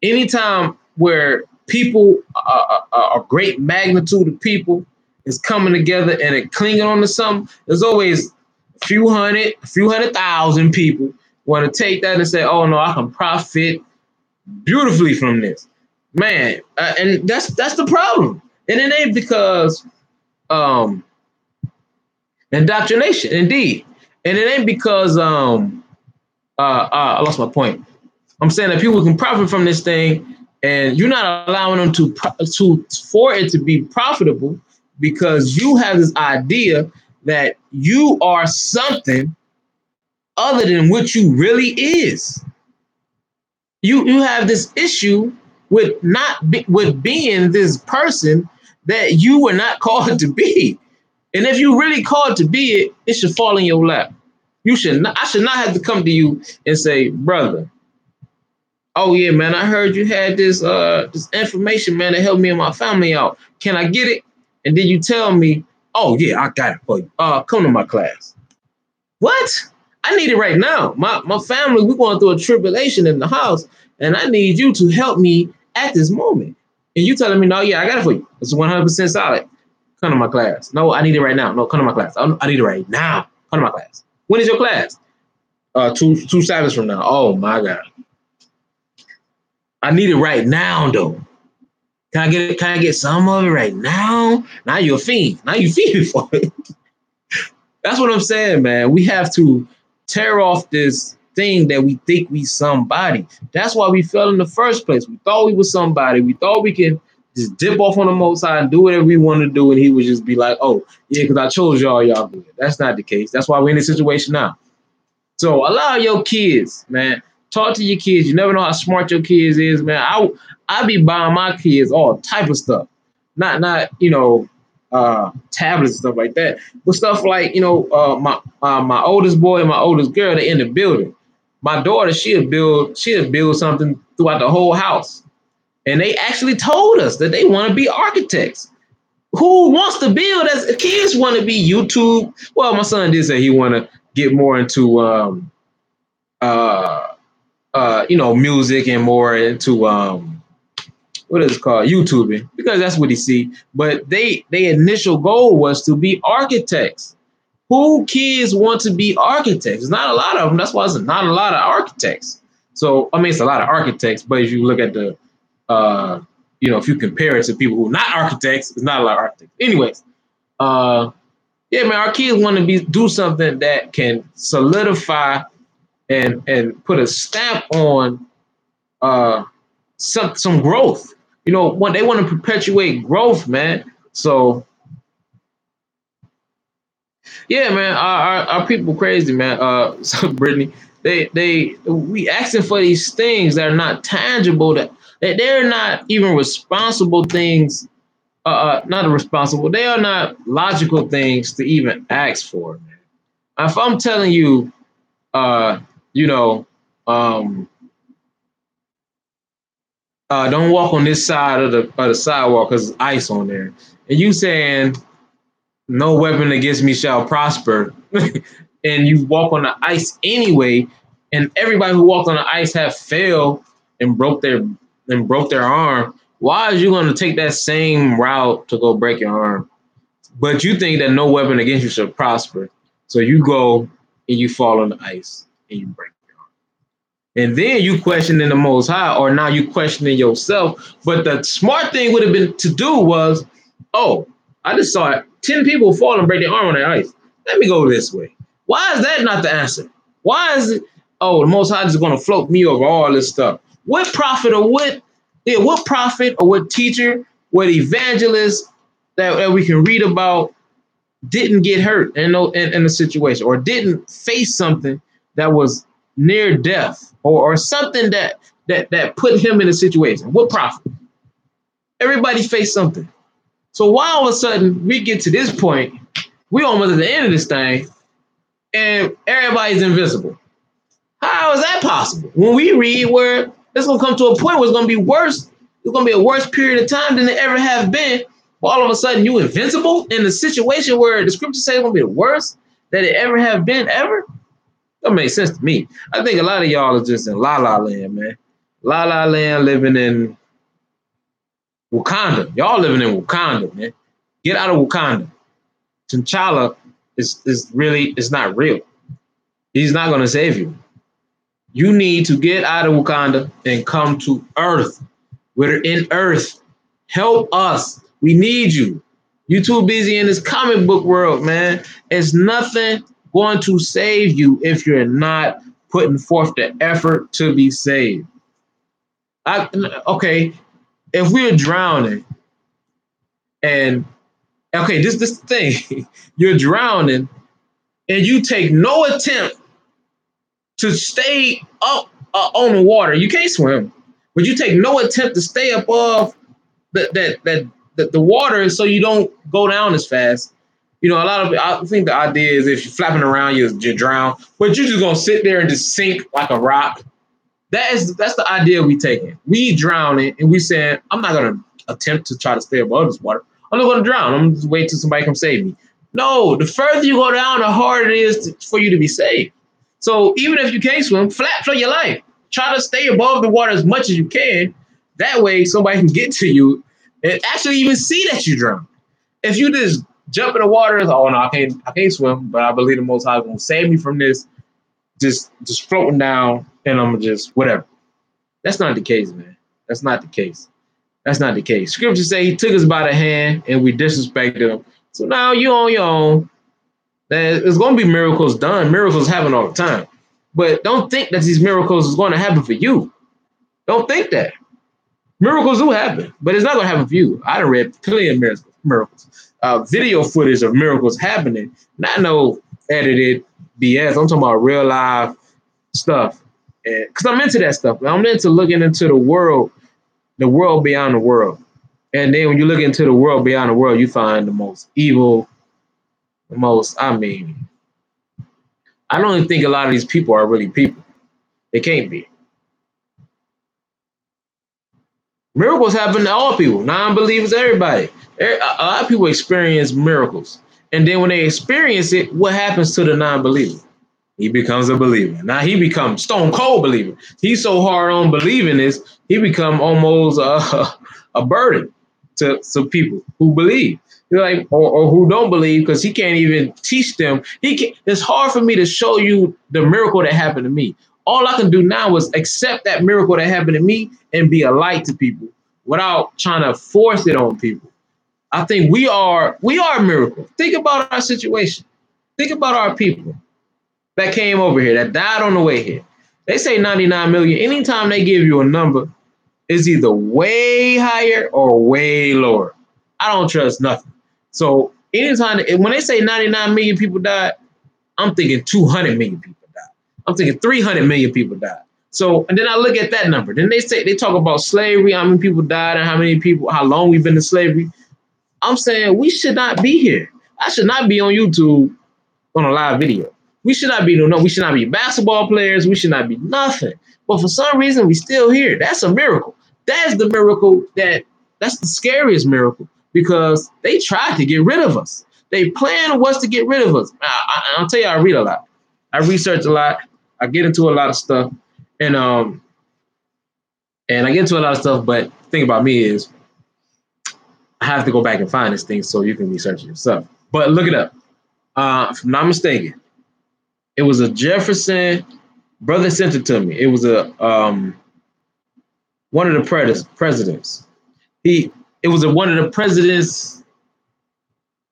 Anytime where people, a great magnitude of people is coming together and it clinging on to something, there's always a few hundred thousand people want to take that and say, "Oh no, I can profit beautifully from this." Man, and that's the problem. And it ain't because indoctrination, indeed. And it ain't because I lost my point. I'm saying that people can profit from this thing, and you're not allowing them for it to be profitable because you have this idea that you are something other than what you really is. You have this issue with with being this person that you were not called to be. And if you really called to be it, it should fall in your lap. You should not. I should not have to come to you and say, "Brother, oh yeah, man, I heard you had this information, man, to help me and my family out. Can I get it?" And then you tell me, "Oh yeah, I got it for you. Come to my class." What? I need it right now. My family, we're going through a tribulation in the house, and I need you to help me at this moment. And you telling me, "No, yeah, I got it for you. It's 100% solid. Come to my class." "No, I need it right now." "No, come to my class. I need it right now. Come to my class." "When is your class?" Two Sabbaths from now." "Oh my God. I need it right now though. Can I get it? Can I get some of it right now?" Now you're a fiend. Now you feed for it. That's what I'm saying, man. We have to tear off this thing that we think we somebody. That's why we fell in the first place. We thought we was somebody. We thought we can just dip off on the Most High and do whatever we want to do, and He would just be like, "Oh, yeah, because I chose y'all good." That's not the case. That's why we're in this situation now. So allow your kids, man. Talk to your kids. You never know how smart your kids is, man. I be buying my kids all type of stuff. Not tablets and stuff like that. But stuff like, my oldest boy and my oldest girl, they in the building. My daughter, she'll build something throughout the whole house. And they actually told us that they want to be architects. Who wants to build as kids want to be YouTube? Well, my son did say he want to get more into music and more into what is it called, YouTubing, because that's what he see. But their initial goal was to be architects. Who kids want to be architects? It's not a lot of them. That's why it's not a lot of architects. So I mean, it's a lot of architects, but if you look at the, uh, if you compare it to people who are not architects, it's not a lot of architects. Anyways, yeah, man, our kids want to do something that can solidify and put a stamp on some growth. When they want to perpetuate growth, man. So yeah, man, our people crazy, man. So Brittany, we asking for these things that are not tangible, that they're not even responsible things. Not responsible. They are not logical things to even ask for, man. If I'm telling you, uh, you know, um, don't walk on this side of the sidewalk because there's ice on there, and you saying no weapon against me shall prosper, and you walk on the ice anyway, and everybody who walked on the ice have failed and broke their arm. Why is you going to take that same route to go break your arm? But you think that no weapon against you shall prosper, so you go and you fall on the ice and you break. And then you questioning the Most High, or now you questioning yourself. But the smart thing would have been to do was, oh, I just saw 10 people fall and break their arm on the ice. Let me go this way. Why is that not the answer? Why is it, oh, the Most High is going to float me over all this stuff? What prophet or what teacher, what evangelist that we can read about didn't get hurt in a situation, or didn't face something that was near death, or something that put him in a situation? What prophet? Everybody faced something. So why all of a sudden we get to this point, we almost at the end of this thing, and everybody's invisible? How is that possible? When we read where it's gonna come to a point where it's gonna be worse, it's gonna be a worse period of time than it ever have been. All of a sudden, you invincible in a situation where the scripture says it's gonna be the worst that it ever have been ever. That makes sense to me. I think a lot of y'all are just in La La Land, man. La La Land, living in Wakanda. Y'all living in Wakanda, man. Get out of Wakanda. T'Challa is not real. He's not gonna save you. You need to get out of Wakanda and come to Earth. We're in Earth. Help us. We need you. You too busy in this comic book world, man. It's nothing going to save you if you're not putting forth the effort to be saved. Okay, if we're drowning, and okay, this thing, you're drowning, and you take no attempt to stay up on the water. You can't swim, but you take no attempt to stay above the water, so you don't go down as fast. I think the idea is if you're flapping around, you drown, but you're just gonna sit there and just sink like a rock. That's the idea we taking. We drowning, and we saying, I'm not gonna attempt to try to stay above this water. I'm not gonna drown. I'm gonna just wait till somebody comes save me. No, the further you go down, the harder it is for you to be saved. So even if you can't swim, flap for your life. Try to stay above the water as much as you can. That way, somebody can get to you and actually even see that you drown. If you just jump in the water, oh no, I can't swim, but I believe the Most High is gonna save me from this. Just floating down, and I'm just whatever. That's not the case, man. That's not the case. That's not the case. Scripture say He took us by the hand, and we disrespected Him. So now you on your own. There's going to be miracles done. Miracles happen all the time. But don't think that these miracles is going to happen for you. Don't think that. Miracles do happen, but it's not going to happen for you. I done read plenty of miracles. Video footage of miracles happening. Not no edited BS. I'm talking about real live stuff. Because I'm into that stuff. I'm into looking into the world beyond the world. And then when you look into the world beyond the world, you find the most evil, I don't even think a lot of these people are really people. They can't be. Miracles happen to all people, non-believers, everybody. A lot of people experience miracles. And then when they experience it, what happens to the non-believer? He becomes a believer. Now he becomes stone cold believer. He's so hard on believing this, he become almost a burden to some people who believe. Like, or who don't believe because he can't even teach them. It's hard for me to show you the miracle that happened to me. All I can do now is accept that miracle that happened to me and be a light to people without trying to force it on people. I think we are a miracle. Think about our situation. Think about our people that came over here, that died on the way here. They say 99 million. Anytime they give you a number, it's either way higher or way lower. I don't trust nothing. So anytime when they say 99 million people died, I'm thinking 200 million people died. I'm thinking 300 million people died. So, and then I look at that number. Then they talk about slavery, how many people died and how long we've been in slavery. I'm saying we should not be here. I should not be on YouTube on a live video. We should not be we should not be basketball players. We should not be nothing. But for some reason, we still here. That's a miracle. That's the miracle that's the scariest miracle because they tried to get rid of us. They plan was to get rid of us. I'll tell you, I read a lot. I research a lot. I get into a lot of stuff, and I get into a lot of stuff. But the thing about me is, I have to go back and find this thing so you can research it yourself. But look it up. If I'm not mistaken, it was a Jefferson brother sent it to me. It was a one of the presidents. It was one of the president's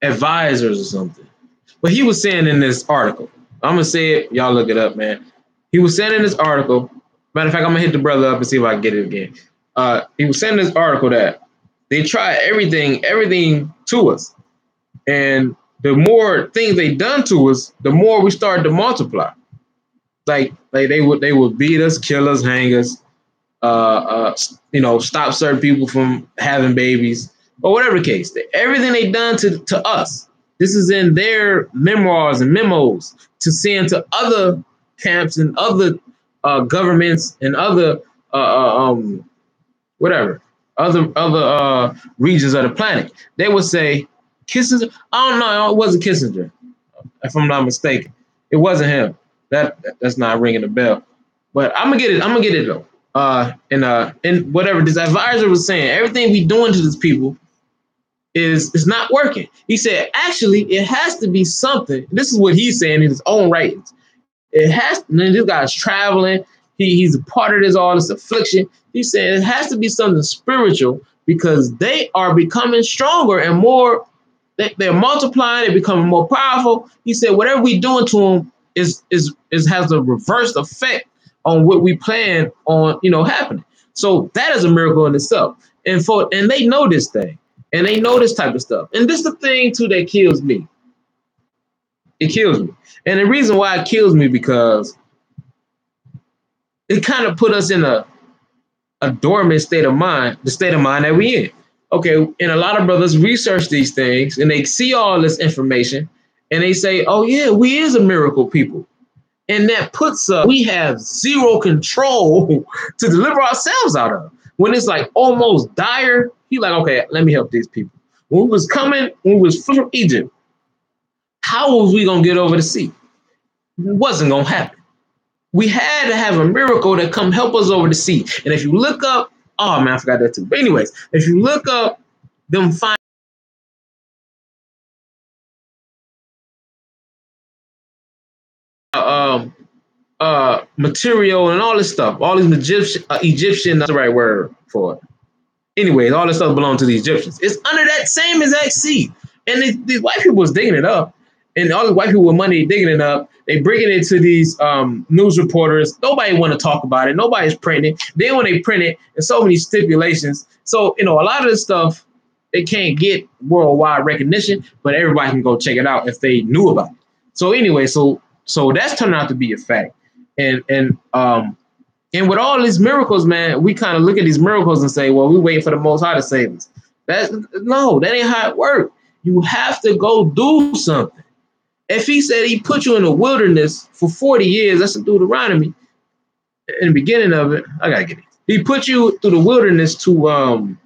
advisors or something. But he was saying in this article, I'm gonna say it, y'all look it up, man. He was saying in this article, matter of fact, I'm gonna hit the brother up and see if I can get it again. He was saying in this article that they try everything to us. And the more things they done to us, the more we started to multiply. Like they would beat us, kill us, hang us, stop certain people from having babies, or whatever the case. Everything they done to us. This is in their memoirs and memos to send to other camps and other governments and other whatever other regions of the planet. They would say Kissinger. I don't know. It wasn't Kissinger, if I'm not mistaken. It wasn't him. That's not ringing the bell. But I'm gonna get it. I'm gonna get it though. And whatever this advisor was saying, everything we doing to these people is not working. He said, actually, it has to be something. This is what he's saying in his own writings. It has. And then this guy's traveling. He's a part of all this affliction. He said it has to be something spiritual because they are becoming stronger and more. They're multiplying. They're becoming more powerful. He said whatever we doing to them is has a reverse effect on what we plan on happening. So that is a miracle in itself. And they know this thing and they know this type of stuff. And this is the thing too that kills me. It kills me. And the reason why it kills me because it kind of put us in a dormant state of mind, the state of mind that we in. Okay, and a lot of brothers research these things and they see all this information and they say, oh yeah, we is a miracle people. And that puts we have zero control to deliver ourselves out of. When it's like almost dire, he like, okay, let me help these people. When we was from Egypt, how was we gonna get over the sea? It wasn't gonna happen. We had to have a miracle that come help us over the sea. And if you look up, oh man, I forgot that too. But anyways, if you look up them find material and all this stuff, all these Egyptian, that's the right word for it. Anyways, all this stuff belonged to the Egyptians. It's under that same exact sea. And these white people was digging it up. And all the white people with money digging it up. They bringing it to these news reporters. Nobody want to talk about it. Nobody's printing it. Then when they print it, there's so many stipulations. So, a lot of this stuff, they can't get worldwide recognition, but everybody can go check it out if they knew about it. So anyway, so that's turning out to be a fact. And with all these miracles, man, we kind of look at these miracles and say, well, we wait for the Most High to save us. That ain't how it works. You have to go do something. If he said he put you in the wilderness for 40 years, that's in Deuteronomy, in the beginning of it, I gotta get it. He put you through the wilderness to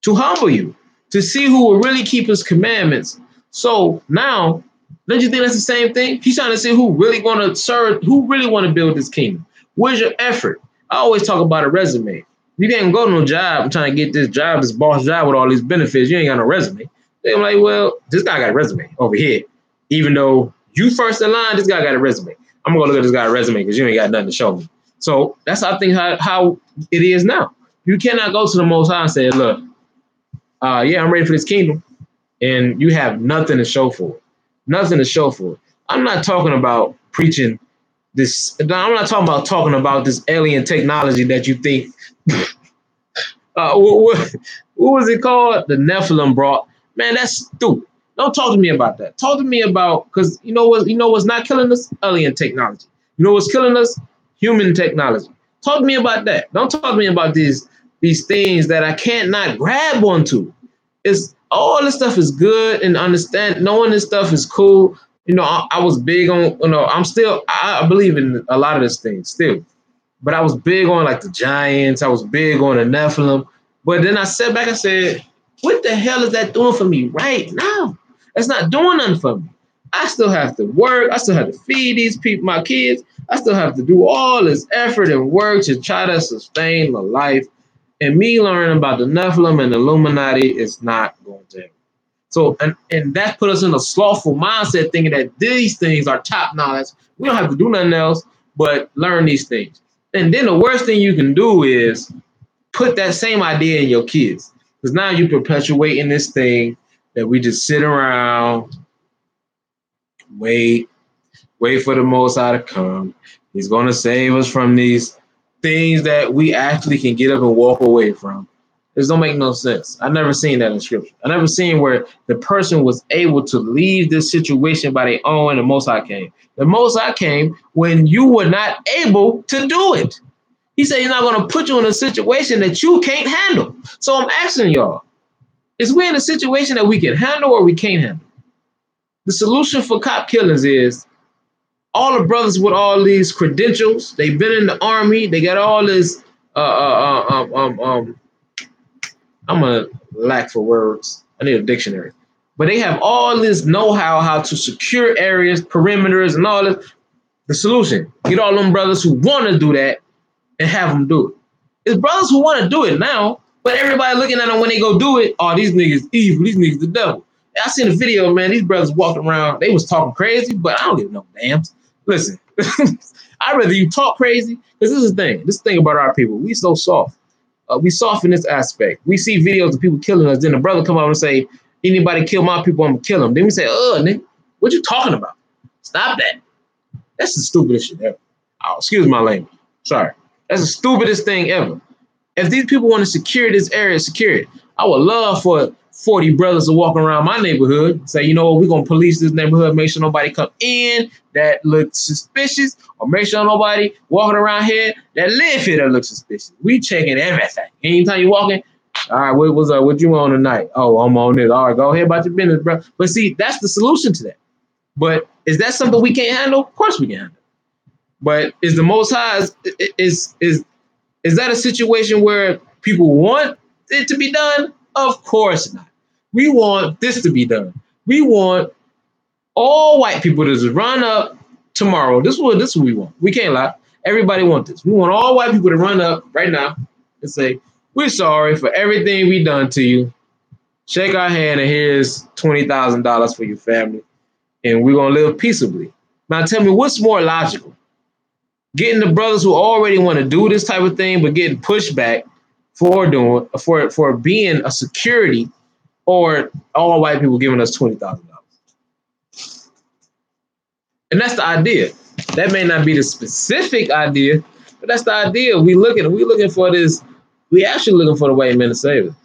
humble you, to see who will really keep his commandments. So now, don't you think that's the same thing? He's trying to see who really want to serve, who really want to build this kingdom. Where's your effort? I always talk about a resume. You can't go to no job. I'm trying to get this job, this boss job with all these benefits. You ain't got no resume. I'm like, well, this guy got a resume over here. Even though you first in line, this guy got a resume. I'm gonna look at this guy's resume because you ain't got nothing to show me. So that's how I think how it is now. You cannot go to the Most High and say, look, yeah, I'm ready for this kingdom, and you have nothing to show for it. Nothing to show for it. I'm not talking about preaching this. I'm not talking about this alien technology that you think. What was it called? The Nephilim brought. Man, that's stupid. Don't talk to me about that. Talk to me about, because you know what? You know what's not killing us? Alien technology. You know what's killing us? Human technology. Talk to me about that. Don't talk to me about these things that I can't not grab onto. It's all this stuff is good, and understand knowing this stuff is cool. You know, I was big on. You know, I believe in a lot of this things still. But I was big on like the Giants. I was big on the Nephilim. But then I sat back and said, what the hell is that doing for me right now? That's not doing nothing for me. I still have to work. I still have to feed these people, my kids. I still have to do all this effort and work to try to sustain my life. And me learning about the Nephilim and the Illuminati is not going to happen. So, and that put us in a slothful mindset thinking that these things are top knowledge. We don't have to do nothing else but learn these things. And then the worst thing you can do is put that same idea in your kids. Because now you're perpetuating this thing that we just sit around, wait for the Most High to come. He's going to save us from these things that we actually can get up and walk away from. This don't make no sense. I never seen that in scripture. I never seen where the person was able to leave this situation by their own and the Most High came. The Most High came when you were not able to do it. He said he's not going to put you in a situation that you can't handle. So I'm asking y'all, is we in a situation that we can handle or we can't handle? The solution for cop killings is all the brothers with all these credentials. They've been in the army. They got all this. I'm gonna lack for words. I need a dictionary. But they have all this know-how how to secure areas, perimeters, and all this. The solution: get all them brothers who want to do that and have them do it. It's brothers who want to do it now, but everybody looking at them when they go do it. Oh, these niggas evil. These niggas the devil. I seen a video, man. These brothers walking around. They was talking crazy, but I don't give no damns. Listen, I'd rather you talk crazy, because this is the thing. This is the thing about our people. We so soft. We soft in this aspect. We see videos of people killing us. Then the brother come out and say, anybody kill my people, I'm going to kill them. Then we say, nigga, what you talking about? Stop that. That's the stupidest shit ever. Oh, excuse my language. Sorry. That's the stupidest thing ever. If these people want to secure this area, secure it. I would love for 40 brothers to walk around my neighborhood, say, you know what, we're going to police this neighborhood, make sure nobody come in that looks suspicious, or make sure nobody walking around here that live here that looks suspicious. We checking everything. Anytime you walking, all right, what's up? What you on tonight? Oh, I'm on this. All right, go ahead about your business, bro. But see, that's the solution to that. But is that something we can't handle? Of course we can handle. But is the Most High, is that a situation where people want it to be done? Of course not. We want this to be done. We want all white people to just run up tomorrow. This is what we want. We can't lie. Everybody wants this. We want all white people to run up right now and say, we're sorry for everything we done to you. Shake our hand and here's $20,000 for your family. And we're going to live peaceably. Now tell me, what's more logical? Getting the brothers who already want to do this type of thing, but getting pushed back for being a security, or all white people giving us $20,000. And that's the idea. That may not be the specific idea, but that's the idea. We looking for this. We actually looking for the white man to save us.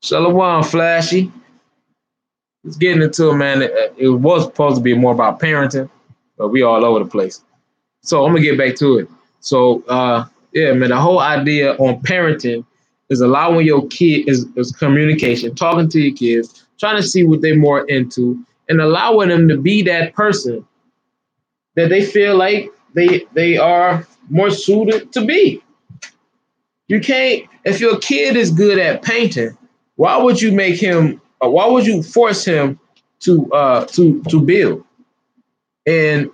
Shalom, Flashy. Let's get into it, man. It was supposed to be more about parenting, but we all over the place. So I'm gonna get back to it. So yeah, man, the whole idea on parenting is allowing your kid is communication, talking to your kids, trying to see what they're more into, and allowing them to be that person that they feel like they are more suited to be. You can't, if your kid is good at painting, why would you make him? Why would you force him to build? And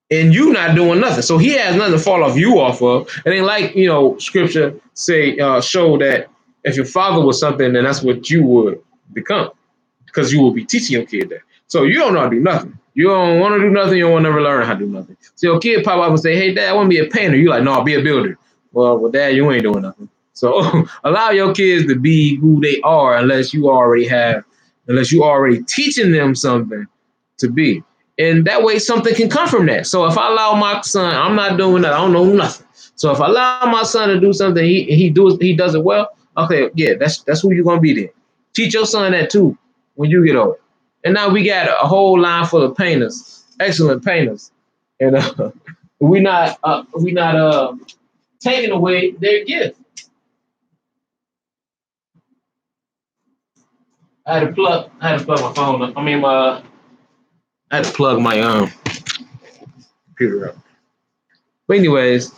you not doing nothing. So he has nothing to fall off you off of. It ain't like, scripture say show that If your father was something, then that's what you would become because you will be teaching your kid that. So you don't know how to do nothing. You don't want to do nothing. You don't want to never learn how to do nothing. So your kid pop up and say, "Hey, Dad, I want to be a painter." You like, "No, I'll be a builder." Well, Dad, you ain't doing nothing. So allow your kids to be who they are, unless you already teaching them something to be, and that way something can come from that. So if I allow my son, I'm not doing that. I don't know nothing. So if I allow my son to do something, he does it well. Okay, yeah, that's who you're gonna be then. Teach your son that too when you get older. And now we got a whole line full of painters, excellent painters, and we not taking away their gift. I had to plug my phone up. I had to plug my computer up. But anyways,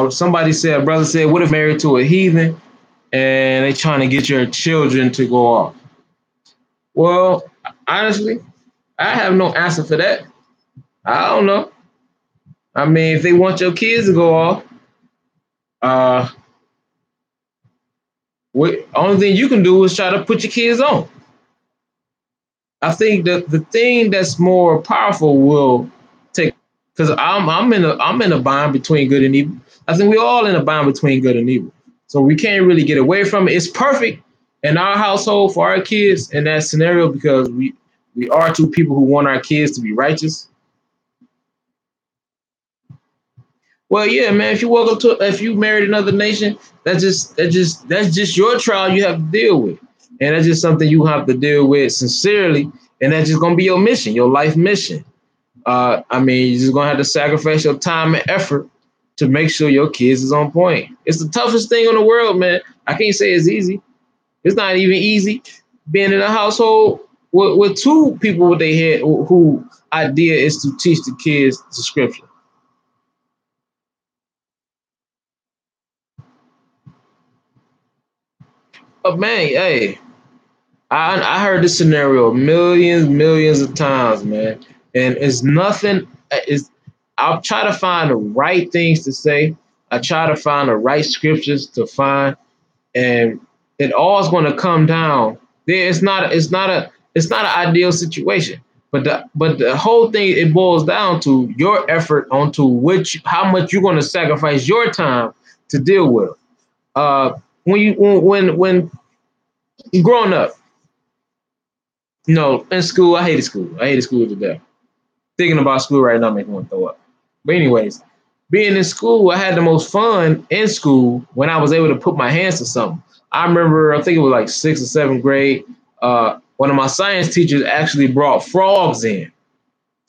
somebody said, a brother said, "What if married to a heathen and they trying to get your children to go off?" Well, honestly, I have no answer for that. I don't know. I mean, if they want your kids to go off, uh, only thing you can do is try to put your kids on. I think that the thing that's more powerful will take because I'm in a bind between good and evil. I think we're all in a bind between good and evil. So we can't really get away from it. It's perfect in our household for our kids in that scenario because we are two people who want our kids to be righteous. Well, yeah, man. If you married another nation, that's just your trial you have to deal with, and that's just something you have to deal with sincerely, and that's just gonna be your mission, your life mission. I mean, you're just gonna have to sacrifice your time and effort to make sure your kids is on point. It's the toughest thing in the world, man. I can't say it's easy. It's not even easy being in a household with two people with their head who idea is to teach the kids the scripture. But man, hey, I heard this scenario millions of times, man, and it's nothing. Is I'll try to find the right things to say. I try to find the right scriptures to find, and it all is going to come down. There, it's not an ideal situation, but the whole thing it boils down to your effort onto which how much you're going to sacrifice your time to deal with. When growing up, in school, I hated school. I hated school to death. Thinking about school right now makes me want to throw up. But anyways, being in school, I had the most fun in school when I was able to put my hands to something. I remember, I think it was like sixth or seventh grade. One of my science teachers actually brought frogs in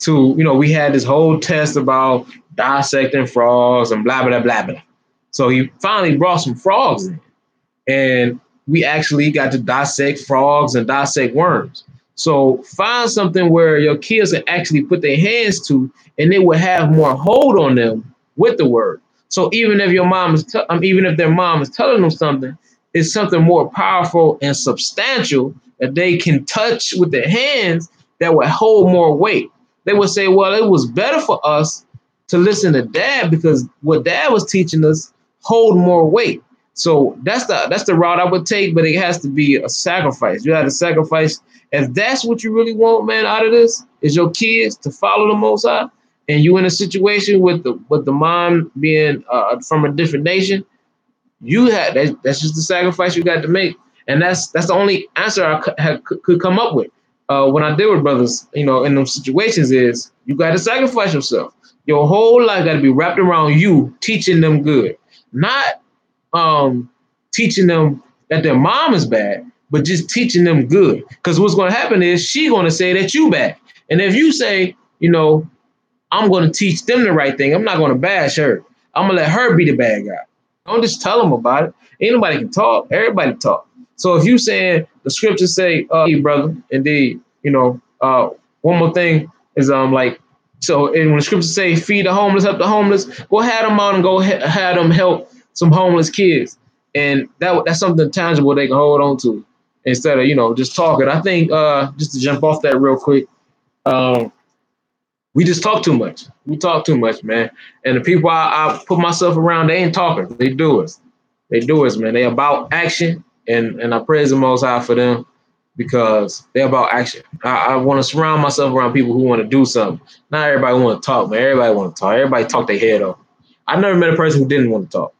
we had this whole test about dissecting frogs and blah, blah, blah, blah. So he finally brought some frogs in and we actually got to dissect frogs and dissect worms. So find something where your kids can actually put their hands to, and they will have more hold on them with the word. So even if their mom is telling them something, it's something more powerful and substantial that they can touch with their hands that will hold more weight. They would say, "Well, it was better for us to listen to Dad because what Dad was teaching us hold more weight." So that's the route I would take, but it has to be a sacrifice. You have to sacrifice if that's what you really want, man. Out of this is your kids to follow the Most High, and you in a situation with the mom being from a different nation. That's just the sacrifice you got to make, and that's the only answer could come up with. When I deal with brothers, in those situations, is you got to sacrifice yourself. Your whole life got to be wrapped around you teaching them good, not teaching them that their mom is bad, but just teaching them good. Because what's going to happen is she going to say that you bad, and if you say, I'm going to teach them the right thing, I'm not going to bash her. I'm gonna let her be the bad guy. Don't just tell them about it. Ain't nobody can talk. Everybody talk. So if you saying the scriptures say, hey, brother, indeed, one more thing is like, so and when the scriptures say feed the homeless, help the homeless, go have them out and go have them help some homeless kids, and that's something tangible they can hold on to instead of just talking. I think just to jump off that real quick, um, We just talk too much. We talk too much, man. And the people I put myself around, they ain't talking. They do it. They do it, man. They about action, and I praise the Most High for them because they're about action. I want to surround myself around people who want to do something. Not everybody want to talk, man. Everybody want to talk. Everybody talk their head off. I never met a person who didn't want to talk.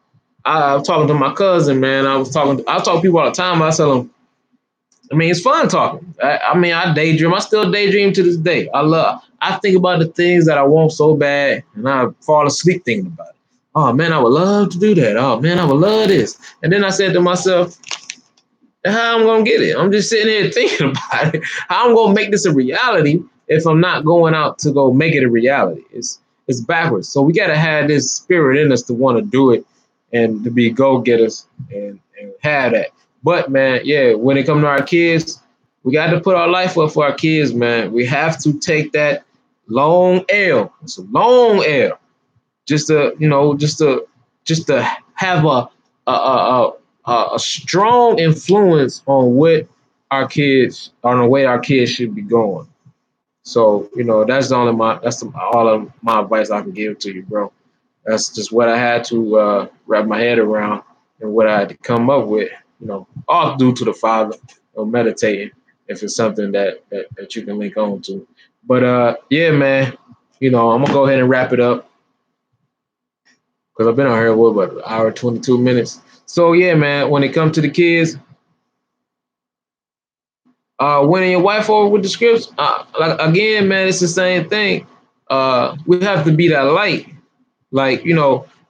I was talking to my cousin, man. I talk to people all the time. I tell them, I mean, it's fun talking. I mean, I daydream. I still daydream to this day. I think about the things that I want so bad, and I fall asleep thinking about it. Oh man, I would love to do that. Oh man, I would love this. And then I said to myself, how I'm gonna get it? I'm just sitting here thinking about it. How I'm gonna make this a reality if I'm not going out to go make it a reality? It's backwards. So we gotta have this spirit in us to want to do it and to be go getters and have that. But man, yeah, when it comes to our kids, we got to put our life up for our kids, man. We have to take that long L. It's a long L just to just to have a strong influence on what our kids on the way our kids should be going. So that's all of my advice I can give to you, bro. That's just what I had to wrap my head around and what I had to come up with. All due to the Father or meditating if it's something that you can link on to. But yeah, man, I'm gonna go ahead and wrap it up because I've been on here what an hour 22 minutes. So yeah, man, when it comes to the kids, winning your wife over with the scripts, like again, man, it's the same thing. We have to be that light. Like,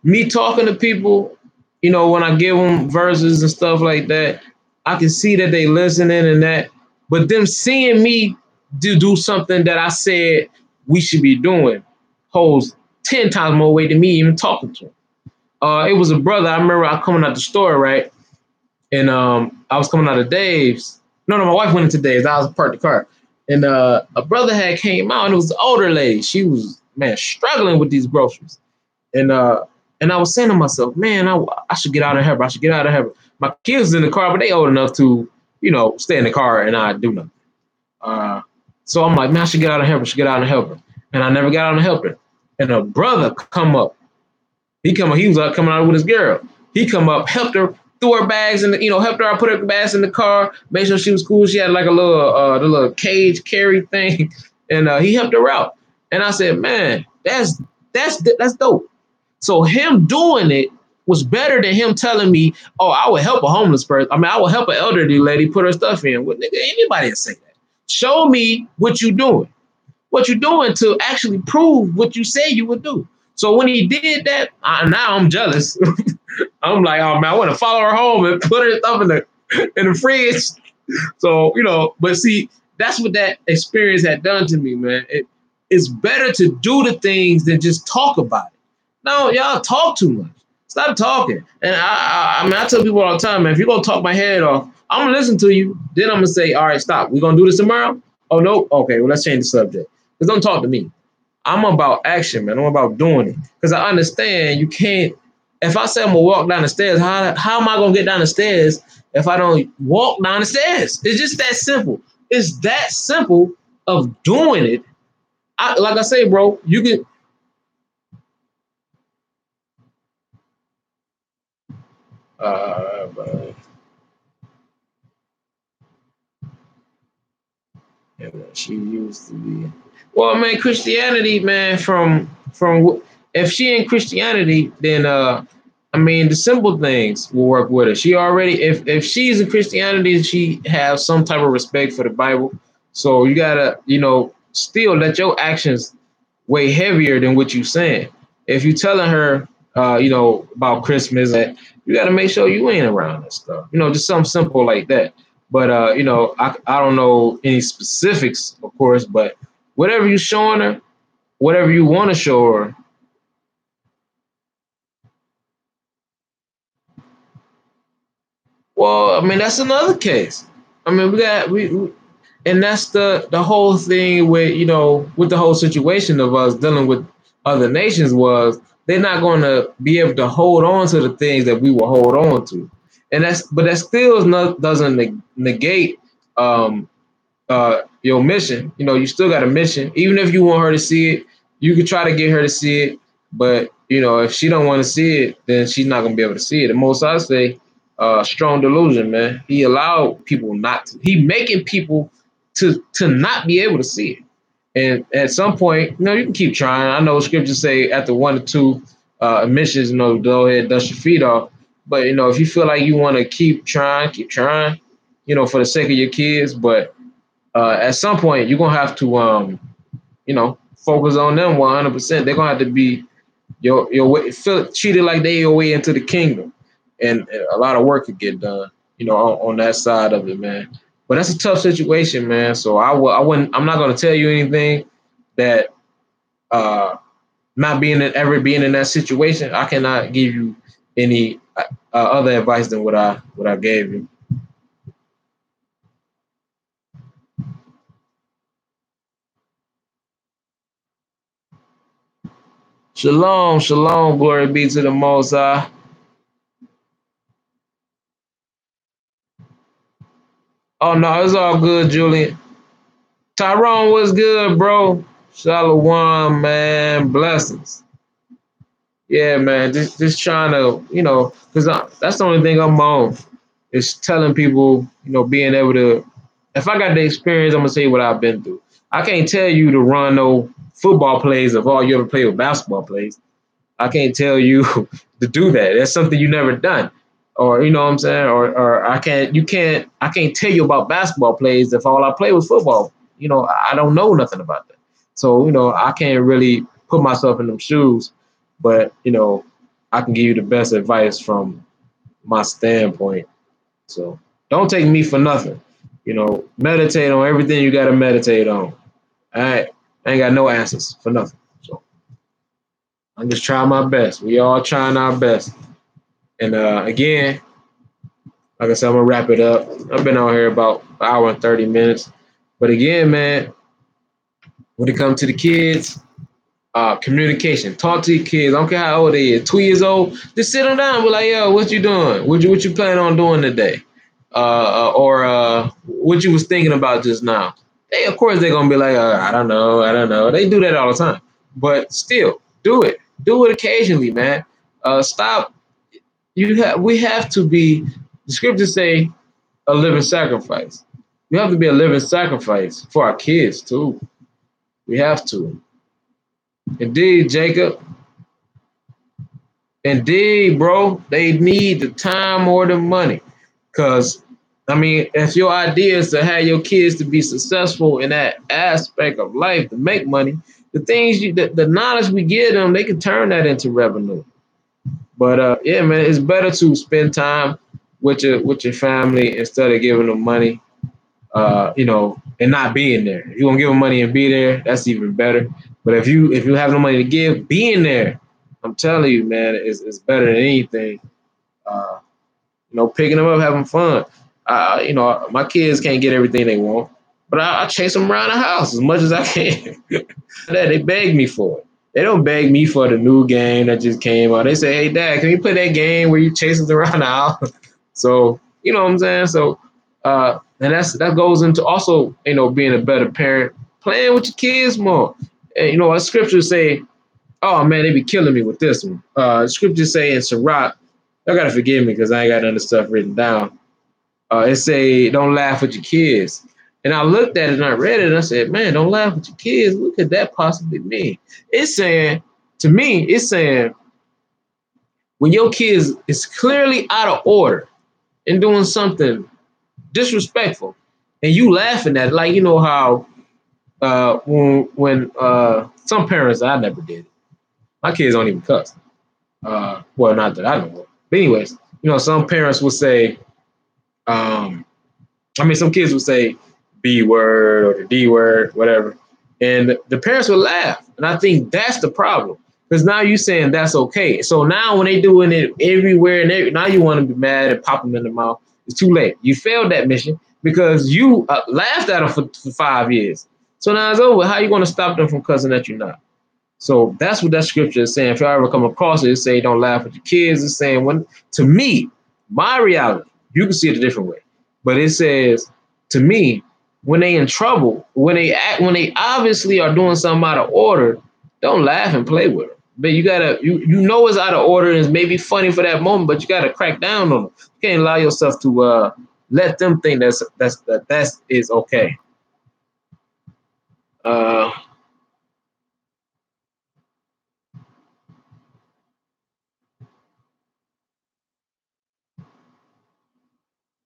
me talking to people, when I give them verses and stuff like that, I can see that they listening and that, but them seeing me do something that I said we should be doing holds 10 times more weight than me even talking to them. It was a brother. I remember I coming out the store, right? And I was coming out of Dave's. No, my wife went into Dave's. I was parked the car. And a brother had came out, and it was an older lady. She was, man, struggling with these groceries. And I was saying to myself, man, I should get out of here. I should get out of here. My kids in the car, but they old enough to, stay in the car and not do nothing. So I'm like, man, I should get out of here. I should get out and help her. And I never got out and help her. And a brother come up. He was coming out with his girl. He come up, helped her, threw her bags and helped her. I put her bags in the car, made sure she was cool. She had like a little the little cage carry thing, and he helped her out. And I said, man, that's dope. So him doing it was better than him telling me, oh, I would help a homeless person. I mean, I would help an elderly lady put her stuff in. Well, nigga, anybody would say that. Show me what you're doing. What you're doing to actually prove what you say you would do. So when he did that, now I'm jealous. I'm like, oh man, I want to follow her home and put her stuff in the fridge. So but see, that's what that experience had done to me, man. It's better to do the things than just talk about it. No, y'all talk too much. Stop talking. And I mean, I tell people all the time, man, if you're gonna talk my head off, I'm gonna listen to you. Then I'm gonna say, all right, stop. We're gonna do this tomorrow. Oh no, okay, well let's change the subject. Because don't talk to me. I'm about action, man. I'm about doing it. Because I understand you can't. If I say I'm gonna walk down the stairs, how am I gonna get down the stairs if I don't walk down the stairs? It's just that simple. It's that simple of doing it. Like I say, bro, you can. But, yeah, she used to be. Well, man, Christianity, man, from if she in Christianity, then I mean the simple things will work with her. She already if she's in Christianity, she has some type of respect for the Bible. So you gotta, still let your actions weigh heavier than what you saying. If you telling her about Christmas, that you gotta make sure you ain't around that stuff. Just something simple like that. But I don't know any specifics, of course, but whatever you showing her, whatever you want to show her. Well, I mean that's another case. I mean and that's the whole thing with with the whole situation of us dealing with other nations was they're not going to be able to hold on to the things that we will hold on to, and that still doesn't negate um, your mission. You still got a mission. Even if you want her to see it, you could try to get her to see it. But if she don't want to see it, then she's not gonna be able to see it. The most I say, strong delusion, man. He allowed people not to. He making people to not be able to see it. And at some point, you can keep trying. I know scriptures say after 1 or 2 emissions, go ahead, dust your feet off. But if you feel like you want to keep trying, for the sake of your kids. But at some point, you're gonna have to, focus on them 100%. They're gonna have to be your way, feel treated like they your way into the kingdom, and a lot of work could get done, on that side of it, man. But that's a tough situation, man. So I wouldn't. I'm not gonna tell you anything that not being in that situation. I cannot give you any other advice than what I gave you. Shalom, shalom, glory be to the Most High. Oh no, it's all good, Julian. Tyrone, what's good, bro? Shalom, man. Blessings. Yeah, man. Just trying to, because that's the only thing I'm on is telling people, being able to. If I got the experience, I'm gonna say what I've been through. I can't tell you to run no football plays if all you ever play with basketball plays. I can't tell you to do that. That's something you never done. Or you know what I'm saying? Or I can't tell you about basketball plays if all I play was football. I don't know nothing about that. So, I can't really put myself in them shoes, but I can give you the best advice from my standpoint. So don't take me for nothing. Meditate on everything you gotta meditate on. I ain't got no answers for nothing. So I'm just trying my best. We all trying our best. And again, like I said, I'm gonna wrap it up. I've been on here about an hour and 30 minutes. But again, man, when it comes to the kids, communication. Talk to your kids. I don't care how old they is. 2 years old, just sit them down and be like, yo, what you doing? What you plan on doing today? Or what you was thinking about just now? Of course, they're gonna be like, I don't know. They do that all the time. But still, do it. Do it occasionally, man. Stop. We have to be. The scriptures say a living sacrifice. We have to be a living sacrifice for our kids too. We have to. Indeed, Jacob. Indeed, bro. They need the time more than money. Because, if your idea is to have your kids to be successful in that aspect of life, to make money, the things the knowledge we give them, they can turn that into revenue. But yeah, man, it's better to spend time with your family instead of giving them money, and not being there. If you want to give them money and be there, that's even better. But if you have no money to give, being there, I'm telling you, man, it's better than anything. Uh, Picking them up, having fun. My kids can't get everything they want, but I chase them around the house as much as I can. They beg me for it. They don't beg me for the new game that just came out. They say, "Hey, Dad, can you play that game where you chase us around the house?" So you know what I'm saying. So and that goes into also being a better parent, playing with your kids more. And what scriptures say. Oh man, they be killing me with this one. Scriptures say in Sirach, y'all gotta forgive me because I ain't got none of the stuff written down. It say, don't laugh with your kids. And I looked at it and I read it and I said, man, don't laugh with your kids. What could that possibly mean? It's saying, to me, it's saying when your kids is clearly out of order and doing something disrespectful and you laughing at it, like how when some parents, I never did it. My kids don't even cuss. Well, not that I know of. But anyways, some parents will say, some kids would say B word or the D word, whatever. And the parents would laugh. And I think that's the problem. Because now you're saying that's okay. So now when they doing it everywhere now you want to be mad and pop them in the mouth. It's too late. You failed that mission because you laughed at them for 5 years. So now it's over. How are you going to stop them from cussing at you now? So that's what that scripture is saying. If y'all ever come across it, it's saying don't laugh at your kids. It's saying to me, my reality, you can see it a different way. But it says, to me, when they in trouble, when they obviously are doing something out of order, don't laugh and play with them. But you gotta you know it's out of order and it's maybe funny for that moment, but you gotta crack down on them. You can't allow yourself to let them think that's is okay. Uh,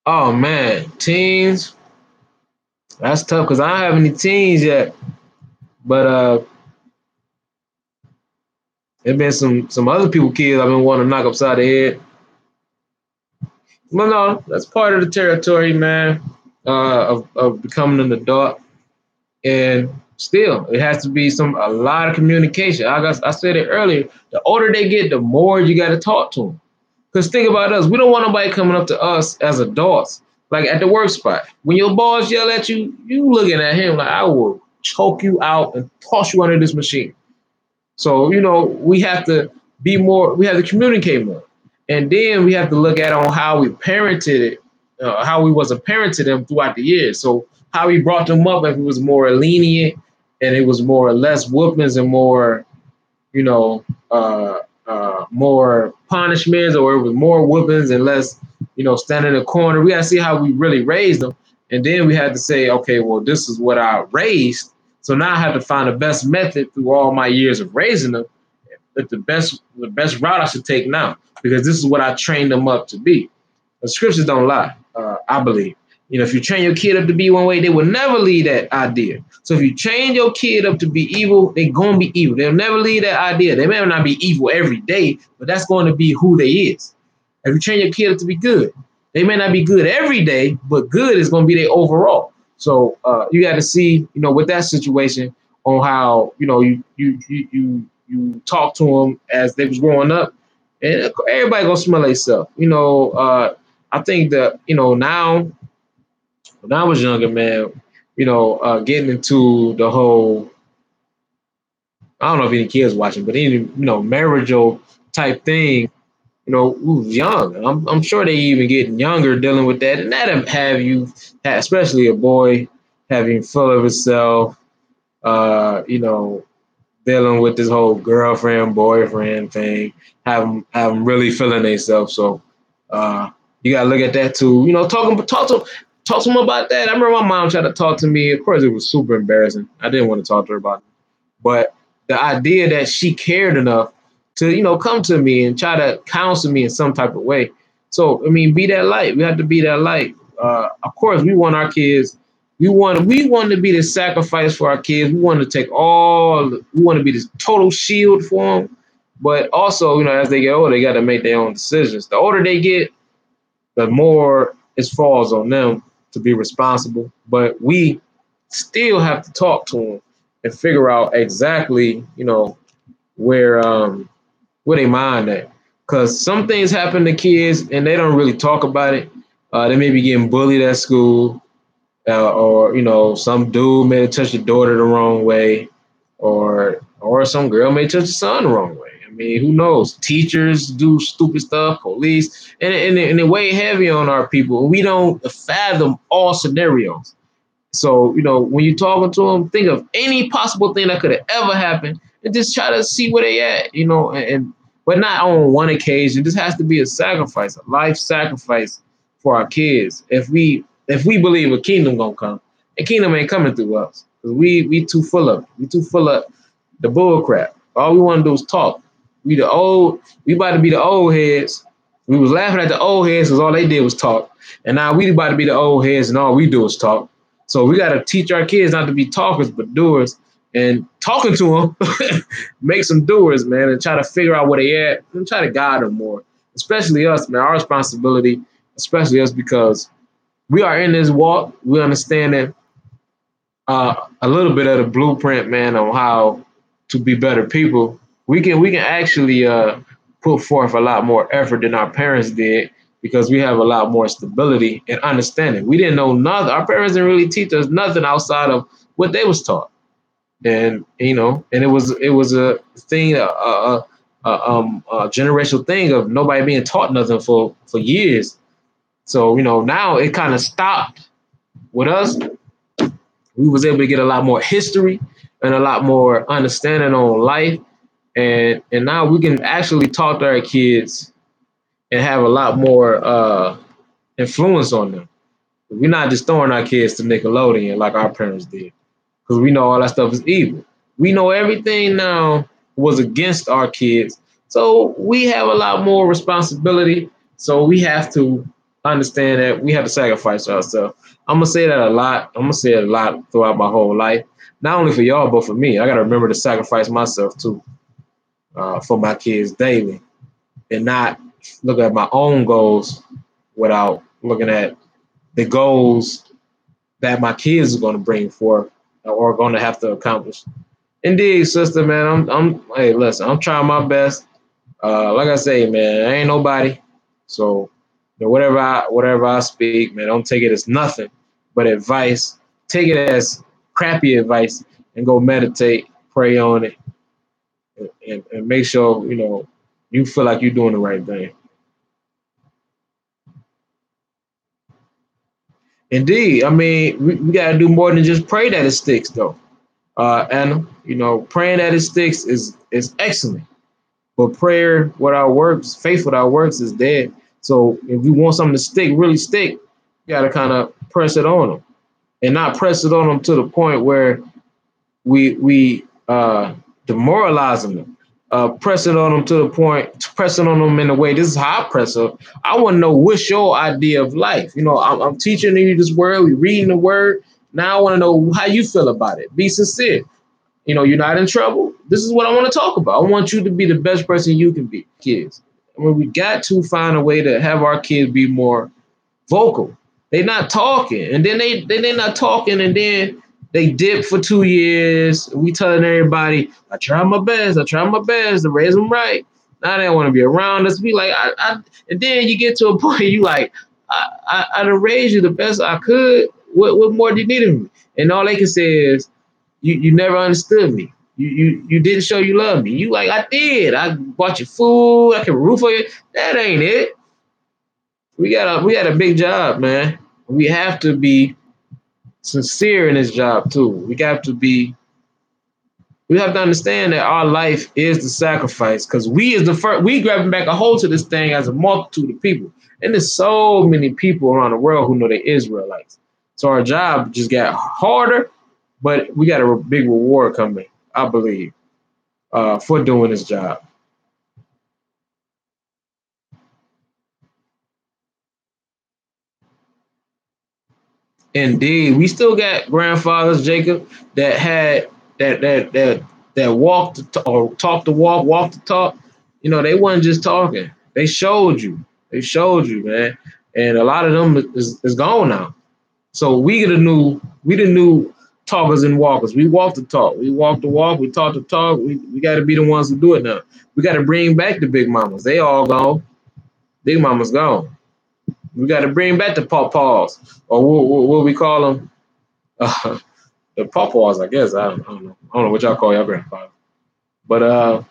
oh man, teens, that's tough because I don't have any teens yet. But there been some other people kids I've been wanting to knock upside the head. Well, no, that's part of the territory, man, of becoming an adult. And still, it has to be a lot of communication. I said it earlier. The older they get, the more you got to talk to them. Because think about us, we don't want nobody coming up to us as adults, like at the work spot. When your boss yell at you, you looking at him like I will choke you out and toss you under this machine. So, we have to be more, we have to communicate more. And then we have to look at on how we parented it, how we was a parent to them throughout the years. So how we brought them up, if it was more lenient and it was more or less whoopings and more, you know, more punishments, or it was more whoopings and less, standing in the corner. We got to see how we really raised them. And then we had to say, okay, well, this is what I raised. So now I have to find the best method through all my years of raising them, that the best route I should take now, because this is what I trained them up to be. The scriptures don't lie, I believe. If you train your kid up to be one way, they will never leave that idea. So if you train your kid up to be evil, they're going to be evil. They'll never leave that idea. They may not be evil every day, but that's going to be who they is. If you train your kid up to be good, they may not be good every day, but good is going to be their overall. So you got to see, with that situation, on how you talk to them as they was growing up, and everybody gonna smell themselves. I think that now, when I was younger, man, getting into the whole, I don't know if any kids watching, but any marital type thing. We was young. I'm sure they even getting younger dealing with that, and that have you, especially a boy, having full of himself. Dealing with this whole girlfriend boyfriend thing, have them really feeling themselves. So you gotta look at that too. Talk to them about that. I remember my mom tried to talk to me. Of course, it was super embarrassing. I didn't want to talk to her about it. But the idea that she cared enough to, come to me and try to counsel me in some type of way. So, I mean, be that light. We have to be that light. Of course, we want our kids. We want to be the sacrifice for our kids. We want to take all. We want to be this total shield for them. But also, as they get older, they got to make their own decisions. The older they get, the more it falls on them to be responsible. But we still have to talk to them and figure out exactly, where they mind at. Because some things happen to kids and they don't really talk about it. They may be getting bullied at school, or some dude may have touched your daughter the wrong way, or some girl may touch your son the wrong way. I mean, who knows? Teachers do stupid stuff, police, and they weigh heavy on our people. We don't fathom all scenarios. So, when you're talking to them, think of any possible thing that could have ever happened and just try to see where they at, but not on one occasion. This has to be a sacrifice, a life sacrifice for our kids. If we believe a kingdom gonna come, a kingdom ain't coming through us. Because we too full of it. We too full of the bull crap. All we want to do is talk. We about to be the old heads. We was laughing at the old heads because all they did was talk. And now we about to be the old heads and all we do is talk. So we got to teach our kids not to be talkers, but doers. And talking to them, make some doers, man, and try to figure out where they at and try to guide them more. Especially us, man, our responsibility, especially us, because we are in this walk. We understand that a little bit of the blueprint, man, on how to be better people. We can actually put forth a lot more effort than our parents did, because we have a lot more stability and understanding. We didn't know nothing. Our parents didn't really teach us nothing outside of what they was taught, and and it was a thing, a generational thing of nobody being taught nothing for years. So now it kind of stopped with us, We was able to get a lot more history and a lot more understanding on life. And now we can actually talk to our kids and have a lot more influence on them. We're not just throwing our kids to Nickelodeon like our parents did, because we know all that stuff is evil. We know everything now was against our kids. So we have a lot more responsibility. So we have to understand that we have to sacrifice ourselves. I'm gonna say that a lot. I'm gonna say it a lot throughout my whole life. Not only for y'all, but for me. I gotta remember to sacrifice myself too, for my kids daily, and not look at my own goals without looking at the goals that my kids are going to bring forth or are going to have to accomplish. Indeed, sister, man. Hey, listen. I'm trying my best. Like I say, man, I ain't nobody. So, whatever I speak, man, don't take it as nothing but advice. Take it as crappy advice and go meditate, pray on it, and make sure you feel like you're doing the right thing. Indeed, I mean, we got to do more than just pray that it sticks, though. And praying that it sticks is excellent. But prayer without works, faith without works is dead. So if you want something to stick, really stick, you got to kind of press it on them, and not press it on them to the point where we demoralize them. Press it on them to the point, pressing on them in a way. This is how I press up. I want to know what's your idea of life. I'm teaching you this word. We reading the word. Now I want to know how you feel about it. Be sincere. You're not in trouble. This is what I want to talk about. I want you to be the best person you can be. Kids. We got to find a way to have our kids be more vocal. They're not talking, and then they're not talking, and then they dip for 2 years. We telling everybody, I try my best. I try my best to raise them right. Now they don't want to be around us. Be like, and then you get to a point you like, I done raised you the best I could. What more do you need of me? And all they can say is, you never understood me. You didn't show you love me. You like, I did. I bought you food. I can roof for you. That ain't it. We got a big job, man. We have to be sincere in this job too. We have to understand that our life is the sacrifice, because we is the first. We grabbing back a hold to this thing as a multitude of people, and there's so many people around the world who know they're Israelites. So our job just got harder, but we got a big reward coming, I believe, for doing this job. Indeed, we still got grandfathers, Jacob, that had that walked or talked the walk, walked the talk. They wasn't just talking. They showed you. They showed you, man. And a lot of them is gone now. So we the new talkers and walkers. We walk the talk. We walk the walk. We talk the talk. We got to be the ones who do it now. We got to bring back the big mamas. They all gone. Big mama's gone. We got to bring back the pawpaws, or what we call them. Uh, the pawpaws, I guess. I don't know. I don't know what y'all call your grandfather. But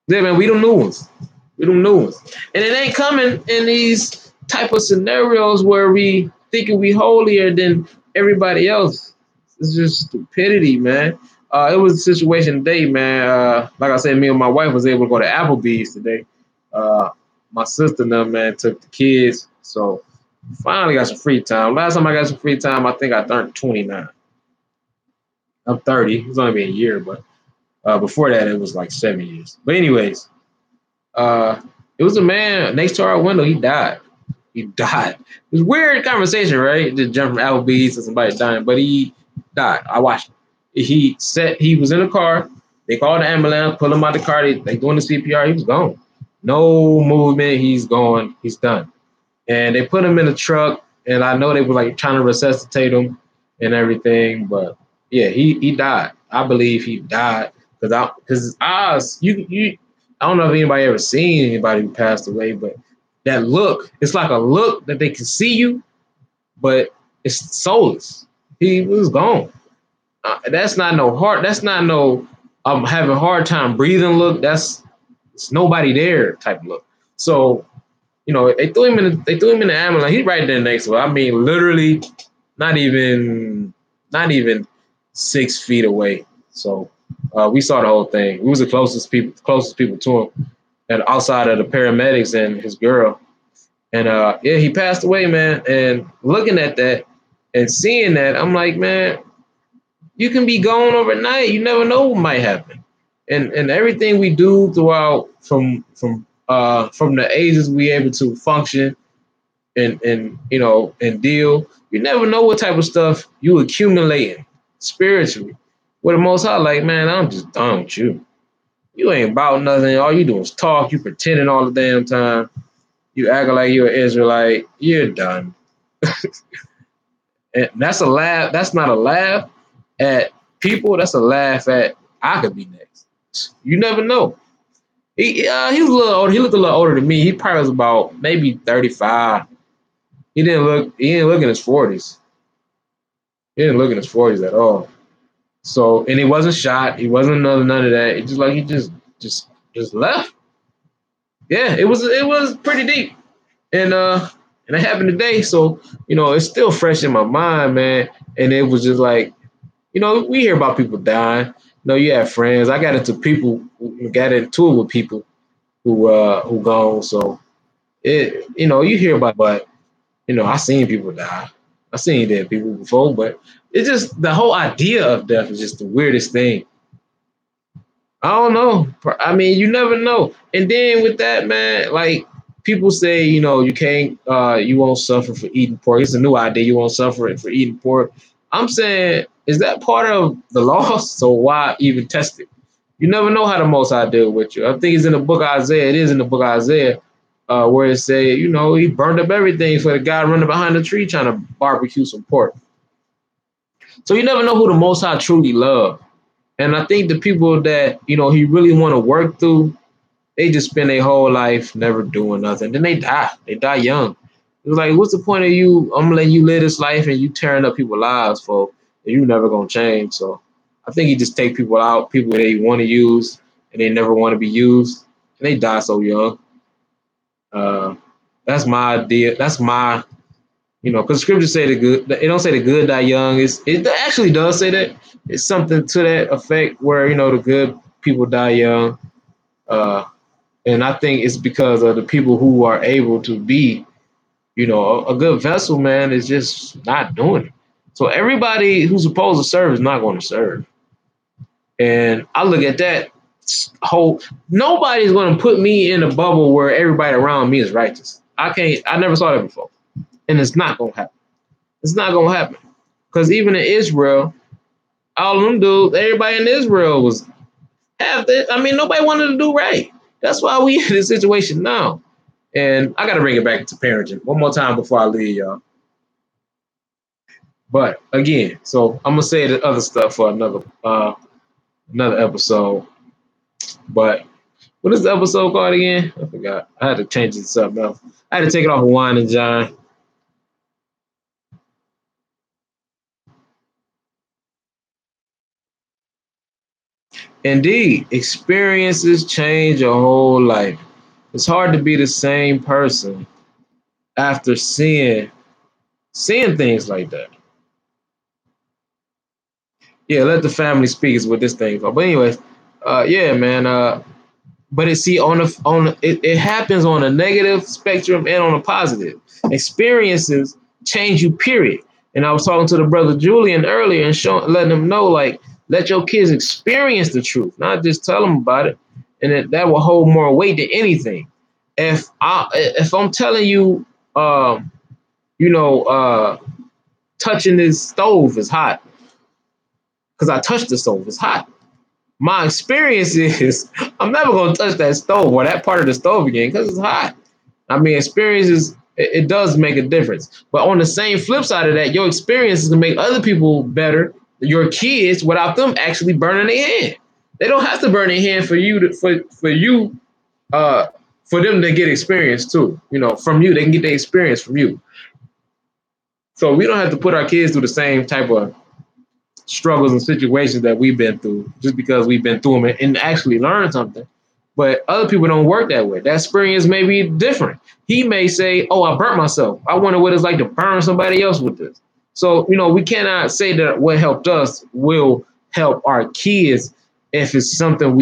yeah, man, we them new ones. We them new ones. And it ain't coming in these type of scenarios where we thinking we holier than everybody else. It's just stupidity, man. It was a situation today, man. Like I said, me and my wife was able to go to Applebee's today. My sister and them, man, took the kids. So finally got some free time. Last time I got some free time, I think I turned 29. I'm 30. It's only been a year, but before that, it was like 7 years. But anyways, uh, it was a man next to our window. He died. He died. It was a weird conversation, right? Just jump from Applebee's to somebody dying, but he died. I watched it. He was in a car. They called the ambulance, pulled him out the car. They doing the CPR. He was gone. No movement. He's gone. He's done. And they put him in a truck, and I know they were like trying to resuscitate him and everything, but yeah, he died. I believe he died because his eyes. You I don't know if anybody ever seen anybody who passed away, but that look, it's like a look that they can see you, but it's soulless. He was gone. That's not no heart. That's not no I'm having a hard time breathing look. It's nobody there type look. So they threw him in the ambulance. He's right there next to her. I mean, literally, not even not even 6 feet away. So we saw the whole thing. We was the closest people to him, and outside of the paramedics and his girl. And yeah, he passed away, man. And looking at that and seeing that, I'm like, man, you can be gone overnight. You never know what might happen. And everything we do throughout from the ages we able to function and and deal, you never know what type of stuff you accumulating spiritually. With the most high, like, man, I'm just done with you. You ain't about nothing. All you do is talk. You pretending all the damn time. You acting like you're an Israelite. You're done. And that's a laugh. That's not a laugh at people. That's a laugh at I could be next. You never know. He was a little older. He looked a little older than me. He probably was about maybe 35. He didn't look in his 40s. He didn't look in his 40s at all. So, and he wasn't shot. He wasn't none of that. It just like he just left. Yeah, it was pretty deep. And it happened today. So, it's still fresh in my mind, man. And it was just like, we hear about people dying. You have friends. I got into it with people who gone. So you hear about, but I seen people die. I seen dead people before, but it's just the whole idea of death is just the weirdest thing. I don't know. I mean, you never know. And then with that, man, like people say, you can't, you won't suffer for eating pork. It's a new idea. You won't suffer for eating pork. I'm saying, is that part of the law? So why even test it? You never know how the Most High deal with you. I think it's in the book of Isaiah. It is in the book of Isaiah, where it say, he burned up everything for the guy running behind the tree trying to barbecue some pork. So you never know who the Most High truly love. And I think the people that, he really want to work through, they just spend their whole life never doing nothing. Then they die. They die young. It's like, what's the point of you? I'm letting you live this life and you tearing up people's lives for and you never gonna change. So I think he just take people out, people they want to use and they never want to be used, and they die so young. Uh, that's my idea. That's my, because scriptures say the good. It don't say the good die young. It actually does say that. It's something to that effect where the good people die young. And I think it's because of the people who are able to be, a good vessel, man, is just not doing it. So everybody who's supposed to serve is not going to serve. And I look at that whole, nobody's going to put me in a bubble where everybody around me is righteous. I never saw that before. And it's not going to happen. It's not going to happen. Because even in Israel, all of them dudes, everybody in Israel was half that. I mean, nobody wanted to do right. That's why we in this situation now. And I got to bring it back to parenting one more time before I leave, y'all. But again, so I'm gonna say the other stuff for another episode. But what is the episode called again? I forgot. I had to change it to something else. I had to take it off of Wine and John. Indeed, experiences change your whole life. It's hard to be the same person after seeing things like that. Yeah, let the family speak is what this thing for. But anyways, yeah, man. But it happens on a negative spectrum and on a positive. Experiences change you, period. And I was talking to the brother Julian earlier and letting him know, like, let your kids experience the truth, not just tell them about it, and that will hold more weight than anything. If I'm telling you, you know, uh, touching this stove is hot because I touched the stove, it's hot. My experience is I'm never gonna touch that stove or that part of the stove again because it's hot. I mean, experiences it does make a difference. But on the same flip side of that, your experiences can make other people better, your kids, without them actually burning their hand. They don't have to burn their hand for you uh for them to get experience too. From you, they can get the experience from you. So we don't have to put our kids through the same type of struggles and situations that we've been through just because we've been through them and actually learn something. But other people don't work that way. That experience may be different. He may say, oh, I burnt myself. I wonder what it's like to burn somebody else with this. So, we cannot say that what helped us will help our kids if it's something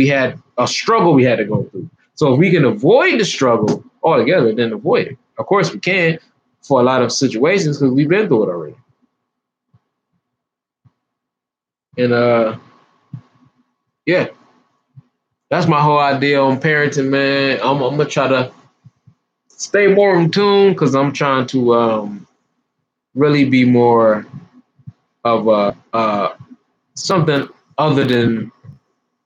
a struggle we had to go through. So if we can avoid the struggle altogether, then avoid it. Of course we can for a lot of situations because we've been through it already. And yeah, that's my whole idea on parenting, man. I'm gonna try to stay more in tune because I'm trying to really be more of a something other than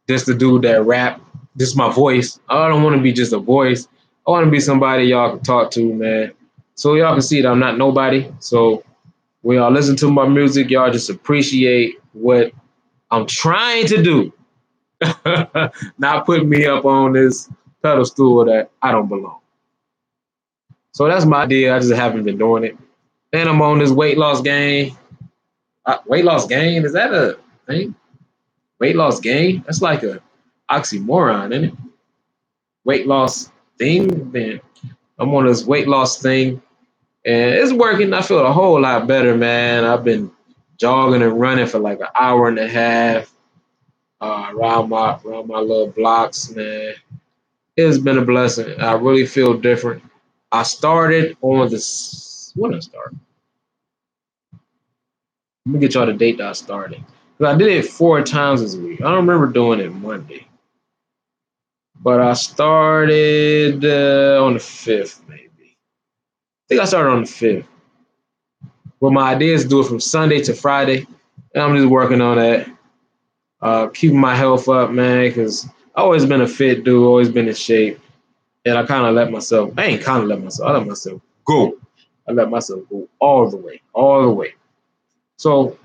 just the dude that rap. Just my voice. I don't want to be just a voice. I want to be somebody y'all can talk to, man. So y'all can see that I'm not nobody. So when y'all listen to my music, y'all just appreciate what I'm trying to do. Not putting me up on this pedestal that I don't belong. So that's my idea. I just haven't been doing it. And I'm on this weight loss game. Weight loss game? Is that a thing? Weight loss game? That's like a oxymoron, isn't it? Weight loss thing. Man, I'm on this weight loss thing, and it's working. I feel a whole lot better, man. I've been jogging and running for like an hour and a half around my little blocks, man. It's been a blessing. I really feel different. I started on this. When I started, let me get y'all the date that I started. Because I did it 4 times this week. I don't remember doing it Monday, but I started on the 5th, maybe. I think I started on the 5th. But my idea is to do it from Sunday to Friday. And I'm just working on that. Keeping my health up, man, because I've always been a fit dude, always been in shape. And I kind of I ain't kind of let myself, I let myself go. I let myself go all the way, all the way. So,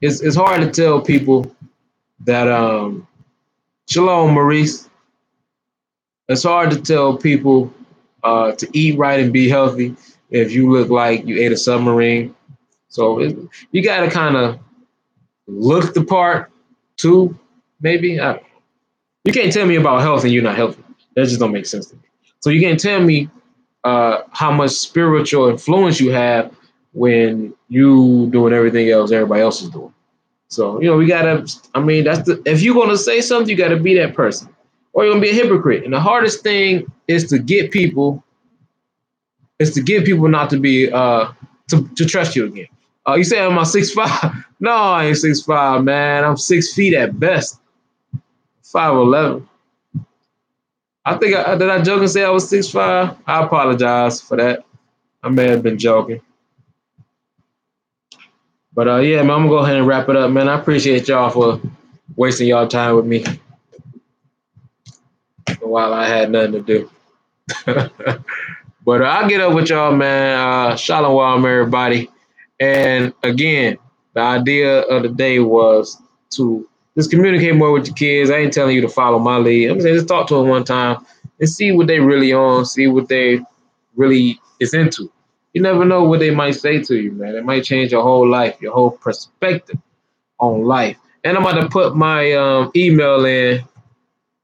it's hard to tell people that, Shalom, Maurice. It's hard to tell people to eat right and be healthy if you look like you ate a submarine. So you got to kind of look the part too, maybe. You can't tell me about health and you're not healthy. That just don't make sense to me. So you can't tell me how much spiritual influence you have when you doing everything else everybody else is doing. So, we gotta, if you're gonna say something, you gotta be that person. Or you're gonna be a hypocrite. And the hardest thing is to get people not to be to trust you again. You say I'm 6'5"? No, I ain't 6'5", man. I'm 6 feet at best. 5'11". I think did I joke and say I was 6'5"? I apologize for that. I may have been joking. But yeah, man, I'm gonna go ahead and wrap it up, man. I appreciate y'all for wasting y'all time with me while I had nothing to do. But I'll get up with y'all, man. Shalom, everybody. And again, the idea of the day was to just communicate more with your kids. I ain't telling you to follow my lead. I'm saying just talk to them one time and see what they really on, see what they really is into. You never know what they might say to you, man. It might change your whole life, your whole perspective on life. And I'm about to put my email in.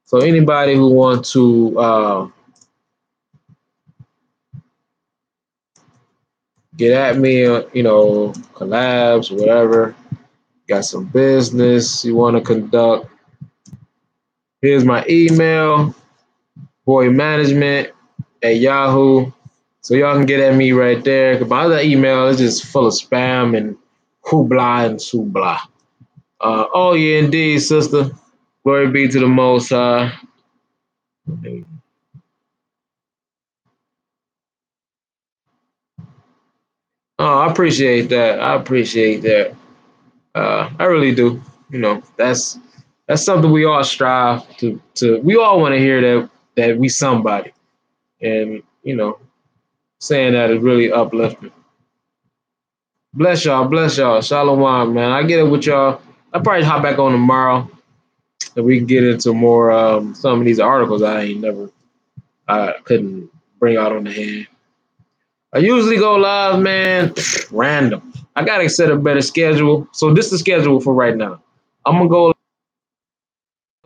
So anybody who wants to get at me, collabs, whatever. Got some business you want to conduct. Here's my email, Boye Management at Yahoo. So y'all can get at me right there. Cause my other email is just full of spam and hoopla and soobla. Oh yeah, indeed, sister. Glory be to the Most High. Oh, I appreciate that. I appreciate that. I really do. That's something we all strive to we all want to hear that we somebody. And saying that is really uplifting. Bless y'all, bless y'all. Shalom, man. I get it with y'all. I'll probably hop back on tomorrow and we can get into more some of these articles I couldn't bring out on the hand. I usually go live, man, random. I gotta set a better schedule. So this is the schedule for right now. I'm gonna go